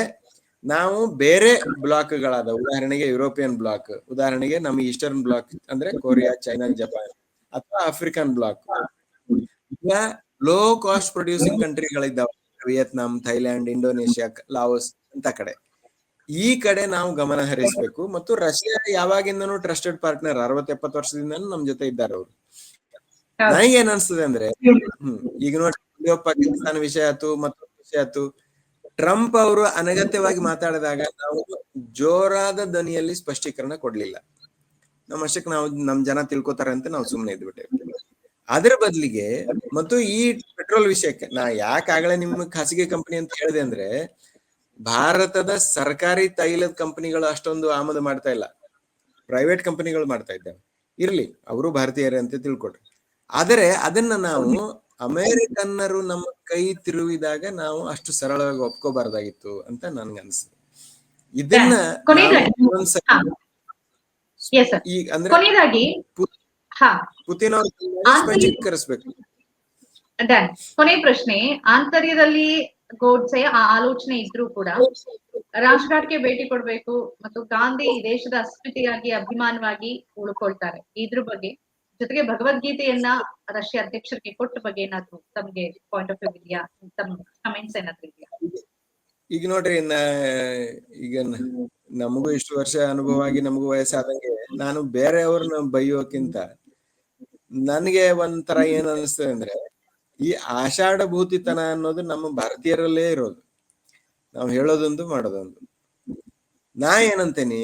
ನಾವು ಬೇರೆ ಬ್ಲಾಕ್ಗಳಾದ, ಉದಾಹರಣೆಗೆ ಯುರೋಪಿಯನ್ ಬ್ಲಾಕ್, ಉದಾಹರಣೆಗೆ ನಮ್ಮ ಈಸ್ಟರ್ನ್ ಬ್ಲಾಕ್ ಅಂದ್ರೆ ಕೊರಿಯಾ, ಚೈನಾ, ಜಪಾನ್, ಅಥವಾ ಆಫ್ರಿಕನ್ ಬ್ಲಾಕ್, ಈಗ ಲೋ ಕಾಸ್ಟ್ ಪ್ರೊಡ್ಯೂಸಿಂಗ್ ಕಂಟ್ರಿಗಳಿದ್ದಾವೆ, ವಿಯತ್ನಾಂ, ಥೈಲ್ಯಾಂಡ್, ಇಂಡೋನೇಷ್ಯಾ, ಲಾವೋಸ್ ಅಂತ ಕಡೆ. ಈ ಕಡೆ ನಾವು ಗಮನ ಹರಿಸಬೇಕು. ಮತ್ತು ರಷ್ಯಾ ಯಾವಾಗಿಂದನೂ ಟ್ರಸ್ಟೆಡ್ ಪಾರ್ಟ್ನರ್, 60-70 ವರ್ಷದಿಂದನೂ ನಮ್ ಜೊತೆ ಇದ್ದಾರೆ ಅವರು. ನನಗೇನ್ ಅನ್ಸ್ತದೆ ಅಂದ್ರೆ, ಈಗ ನೋಡಿ, ಪಾಕಿಸ್ತಾನ ವಿಷಯ ಆಯ್ತು, ಮತ್ತೊಂದು ವಿಷಯ ಆಯ್ತು, ಟ್ರಂಪ್ ಅವರು ಅನಗತ್ಯವಾಗಿ ಮಾತಾಡಿದಾಗ ನಾವು ಜೋರಾದ ಧ್ವನಿಯಲ್ಲಿ ಸ್ಪಷ್ಟೀಕರಣ ಕೊಡ್ಲಿಲ್ಲ. ನಮ್ಮಷ್ಟಕ್ಕೆ ನಮ್ ಜನ ತಿಳ್ಕೊತಾರೆ ಅಂತ ನಾವು ಸುಮ್ಮನೆ ಇದ್ಬಿಟ್ಟೇವೆ. ಅದ್ರ ಬದಲಿಗೆ ಮತ್ತು ಈ ಪೆಟ್ರೋಲ್ ವಿಷಯಕ್ಕೆ ನಾ ಯಾಕಾಗಲೇ ನಿಮ್ ಖಾಸಗಿ ಕಂಪನಿ ಅಂತ ಹೇಳಿದೆ ಅಂದ್ರೆ, ಭಾರತದ ಸರ್ಕಾರಿ ತೈಲದ ಕಂಪನಿಗಳು ಅಷ್ಟೊಂದು ಆಮದು ಮಾಡ್ತಾ ಇಲ್ಲ, ಪ್ರೈವೇಟ್ ಕಂಪನಿಗಳು ಮಾಡ್ತಾ ಇದ್ದಾವೆ. ಇರ್ಲಿ, ಅವರು ಭಾರತೀಯರೇ ಅಂತ ತಿಳ್ಕೊಡ್ರಿ. ಆದರೆ ಅದನ್ನ ನಾವು ಅಮೆರಿಕನ್ನರು ನಮ್ಮ ಕೈ ತಿರುವಿದಾಗ ನಾವು ಅಷ್ಟು ಸರಳವಾಗಿ ಒಪ್ಕೋಬಾರ್ದಾಗಿತ್ತು ಅಂತ ನನ್ಗೆ ಅನ್ಸುತ್ತೆ. ಇದನ್ನ ಈಗ ಅಂದ್ರೆ ಪುತಿನ್ ಅವರು ಸ್ಪಷ್ಟೀಕರಿಸ್ಬೇಕು. ಕೊನೆ ಪ್ರಶ್ನೆ, ಆಂತರ್ಯದಲ್ಲಿ ಗೋಡ್ಸೆ ಆ ಆಲೋಚನೆ ಇದ್ರೂ ಕೂಡ ರಾಜ್ಘಾಟ್ಗೆ ಭೇಟಿ ಕೊಡ್ಬೇಕು ಮತ್ತು ಗಾಂಧಿ ದೇಶದ ಅಸ್ಮಿತೆಯಾಗಿ, ಅಭಿಮಾನವಾಗಿ ಉಳ್ಕೊಳ್ತಾರೆ, ಇದ್ರ ಬಗ್ಗೆ, ಜೊತೆಗೆ ಭಗವದ್ಗೀತೆಯನ್ನ ರಷ್ಯಾ ಅಧ್ಯಕ್ಷರಿಗೆ ಕೊಟ್ಟ ಬಗ್ಗೆ ಏನಾದ್ರು ತಮ್ಗೆ ಪಾಯಿಂಟ್ ಆಫ್ ವ್ಯೂ ಇದೆಯಾ? ತಮ್ಮ ಕಮೆಂಟ್ಸ್ ಏನಾದ್ರು ಇದೆಯಾ? ಈಗ ನೋಡ್ರಿ, ಈಗ ನಮಗೂ ಇಷ್ಟು ವರ್ಷ ಅನುಭವ ಆಗಿ ನಮಗೂ ವಯಸ್ಸಾದಂಗೆ ನಾನು ಬೇರೆಯವ್ರನ್ನ ಬೈಯೋಕ್ಕಿಂತ ನನಗೆ ಒಂಥರ ಏನ್ ಅನಿಸ್ತದೆ ಅಂದ್ರೆ, ಈ ಆಷಾಢಭೂತಿತನ ಅನ್ನೋದು ನಮ್ಮ ಭಾರತೀಯರಲ್ಲೇ ಇರೋದು. ನಾವು ಹೇಳೋದೊಂದು ಮಾಡೋದೊಂದು. ನಾ ಏನಂತೇನಿ,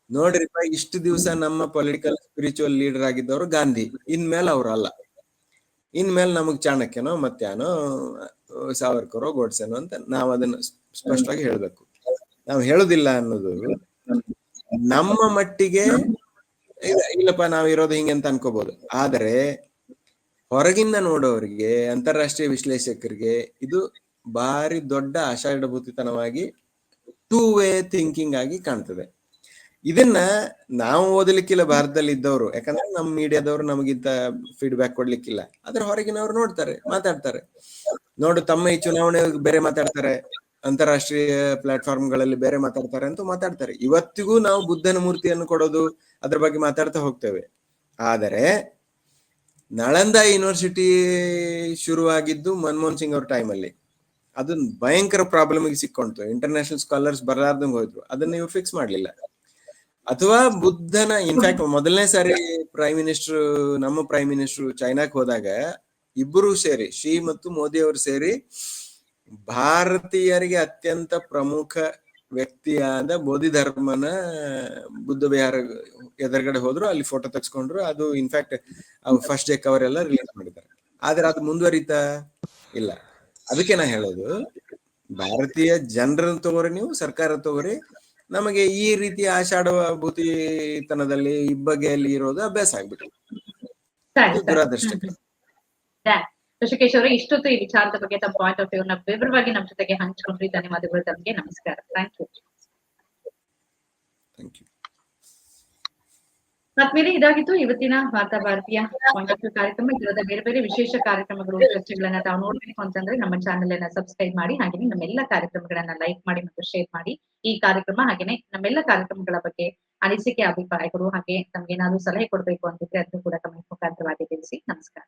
ನೋಡ್ರಿಪ್ಪ ಇಷ್ಟು ದಿವಸ ನಮ್ಮ ಪೊಲಿಟಿಕಲ್ ಸ್ಪಿರಿಚುವಲ್ ಲೀಡರ್ ಆಗಿದ್ದವರು ಗಾಂಧಿ, ಇನ್ಮೇಲೆ ಅವ್ರಲ್ಲ. ಇನ್ಮೇಲೆ ನಮಗ್ ಚಾಣಕ್ಯನೋ ಮತ್ಯಾನೋ ಸಾವರ್ಕರೋ ಗೋಡ್ಸೆನೋ ಅಂತ ನಾವ್ ಅದನ್ನ ಸ್ಪಷ್ಟವಾಗಿ ಹೇಳ್ಬೇಕು. ನಾವು ಹೇಳುದಿಲ್ಲ ಅನ್ನೋದು ನಮ್ಮ ಮಟ್ಟಿಗೆ ಇಲ್ಲಪ್ಪ ನಾವ್ ಇರೋದು ಹಿಂಗೆ ಅಂತ ಅನ್ಕೋಬಹುದು. ಆದರೆ ಹೊರಗಿಂದ ನೋಡೋರಿಗೆ, ಅಂತಾರಾಷ್ಟ್ರೀಯ ವಿಶ್ಲೇಷಕರಿಗೆ ಇದು ಭಾರಿ ದೊಡ್ಡ ಆಷಾಢಭೂತಿತನವಾಗಿ ಟೂ ವೇ ಥಿಂಕಿಂಗ್ ಆಗಿ ಕಾಣ್ತದೆ. ಇದನ್ನ ನಾವು ಓದಲಿಕ್ಕಿಲ್ಲ ಭಾರತದಲ್ಲಿ ಇದ್ದವರು, ಯಾಕಂದ್ರೆ ನಮ್ಮ ಮೀಡಿಯಾದವರು ನಮಗಿಂತ ಫೀಡ್ಬ್ಯಾಕ್ ಕೊಡ್ಲಿಕ್ಕಿಲ್ಲ. ಆದ್ರೆ ಹೊರಗಿನವ್ರು ನೋಡ್ತಾರೆ, ಮಾತಾಡ್ತಾರೆ. ನೋಡು ತಮ್ಮ ಈ ಚುನಾವಣೆ ಬೇರೆ ಮಾತಾಡ್ತಾರೆ, ಅಂತಾರಾಷ್ಟ್ರೀಯ ಪ್ಲಾಟ್ಫಾರ್ಮ್ಗಳಲ್ಲಿ ಬೇರೆ ಮಾತಾಡ್ತಾರೆ ಅಂತ ಮಾತಾಡ್ತಾರೆ. ಇವತ್ತಿಗೂ ನಾವು ಬುದ್ಧನ ಮೂರ್ತಿಯನ್ನು ಕೊಡೋದು ಅದ್ರ ಬಗ್ಗೆ ಮಾತಾಡ್ತಾ ಹೋಗ್ತೇವೆ. ಆದರೆ ನಳಂದ ಯೂನಿವರ್ಸಿಟಿ ಶುರುವಾಗಿದ್ದು ಮನಮೋಹನ್ ಸಿಂಗ್ ಅವ್ರ ಟೈಮಲ್ಲಿ. ಅದನ್ನ ಭಯಂಕರ ಪ್ರಾಬ್ಲಮ್ಗೆ ಸಿಕ್ಕೊಂತು, ಇಂಟರ್ನ್ಯಾಷನಲ್ ಸ್ಕಾಲರ್ಸ್ ಬರಲಾರ್ದಂಗ್ ಹೋದ್ರು. ಅದನ್ನ ಇವ್ರು ಫಿಕ್ಸ್ ಮಾಡ್ಲಿಲ್ಲ. ಅಥವಾ ಬುದ್ಧನ ಇನ್ಫ್ಯಾಕ್ಟ್ ಮೊದಲನೇ ಸಾರಿ ನಮ್ಮ ಪ್ರೈಮ್ ಮಿನಿಸ್ಟರ್ ಚೈನಾಕ್ ಹೋದಾಗ ಇಬ್ಬರು ಸೇರಿ, ಶಿ ಮತ್ತು ಮೋದಿ ಅವರು ಸೇರಿ ಭಾರತೀಯರಿಗೆ ಅತ್ಯಂತ ಪ್ರಮುಖ ವ್ಯಕ್ತಿಯಾದ ಬೋಧಿ ಧರ್ಮನ ಬುದ್ಧ ವಿಹಾರ ಎದುರುಗಡೆ ಹೋದ್ರು, ಅಲ್ಲಿ ಫೋಟೋ ತೆಗೆಸ್ಕೊಂಡ್ರು. ಅದು ಇನ್ಫ್ಯಾಕ್ಟ್ ಫಸ್ಟ್ ಡೇ ಕವರ್ ಎಲ್ಲ ರಿಲೀಸ್ ಮಾಡಿದ್ದಾರೆ. ಆದ್ರೆ ಅದು ಮುಂದುವರಿತಾ ಇಲ್ಲ. ಅದಕ್ಕೆ ನಾ ಹೇಳೋದು, ಭಾರತೀಯ ಜನರನ್ನು ತಗೋರಿ, ನೀವು ಸರ್ಕಾರ ತಗೋರಿ, ನಮಗೆ ಈ ರೀತಿಯ ಆಷಾಢಭೂತಿತನದಲ್ಲಿ ಇಬ್ಬಗೆಯಲ್ಲಿ ಇರೋದು ಅಭ್ಯಾಸ ಆಗ್ಬಿಟ್ಟು ದುರಾದೃಷ್ಟಕ್ಕೆ. ಋಷಿಕೇಶ್ ಅವರೇ, ಇಷ್ಟೊತ್ತು ಈ ವಿಚಾರದ ಬಗ್ಗೆ ತಮ್ಮ ಪಾಯಿಂಟ್ ಆಫ್ ವ್ಯೂ ನ ವಿವರವಾಗಿ ನಮ್ಮ ಜೊತೆಗೆ ಹಂಚ್ಕೊಂಡ್ರಿ. ಧನ್ಯವಾದಗಳು ತಮಗೆ. ನಮಸ್ಕಾರ. Thank you. ಆದ್ಮೇಲೆ ಇದಾಗಿತ್ತು ಇವತ್ತಿನ ವಾರ್ತಾ ಭಾರತೀಯ ಪಾಯಿಂಟ್ ಆಫ್ ವ್ಯೂ ಕಾರ್ಯಕ್ರಮ. ಇದರದ ಬೇರೆ ಬೇರೆ ವಿಶೇಷ ಕಾರ್ಯಕ್ರಮಗಳು, ಚರ್ಚೆಗಳನ್ನ ತಾವು ನೋಡ್ಬೇಕು ಅಂತಂದ್ರೆ ನಮ್ಮ ಚಾನೆಲ್ ಅನ್ನ ಸಬ್ಸ್ಕ್ರೈಬ್ ಮಾಡಿ, ಹಾಗೆಯೇ ನಮ್ಮೆಲ್ಲ ಕಾರ್ಯಕ್ರಮಗಳನ್ನ ಲೈಕ್ ಮಾಡಿ ಮತ್ತು ಶೇರ್ ಮಾಡಿ. ಈ ಕಾರ್ಯಕ್ರಮ ಹಾಗೇನೆ ನಮ್ಮೆಲ್ಲ ಕಾರ್ಯಕ್ರಮಗಳ ಬಗ್ಗೆ ಅನಿಸಿಕೆ, ಅಭಿಪ್ರಾಯಗಳು, ಹಾಗೆ ತಮ್ಗೆ ಏನಾದ್ರು ಸಲಹೆ ಕೊಡ್ಬೇಕು ಅಂತಿದ್ರೆ ಅದನ್ನು ಕೂಡ ಕಮೆಂಟ್ ಮುಖಾಂತರವಾಗಿ ತಿಳಿಸಿ. ನಮಸ್ಕಾರ.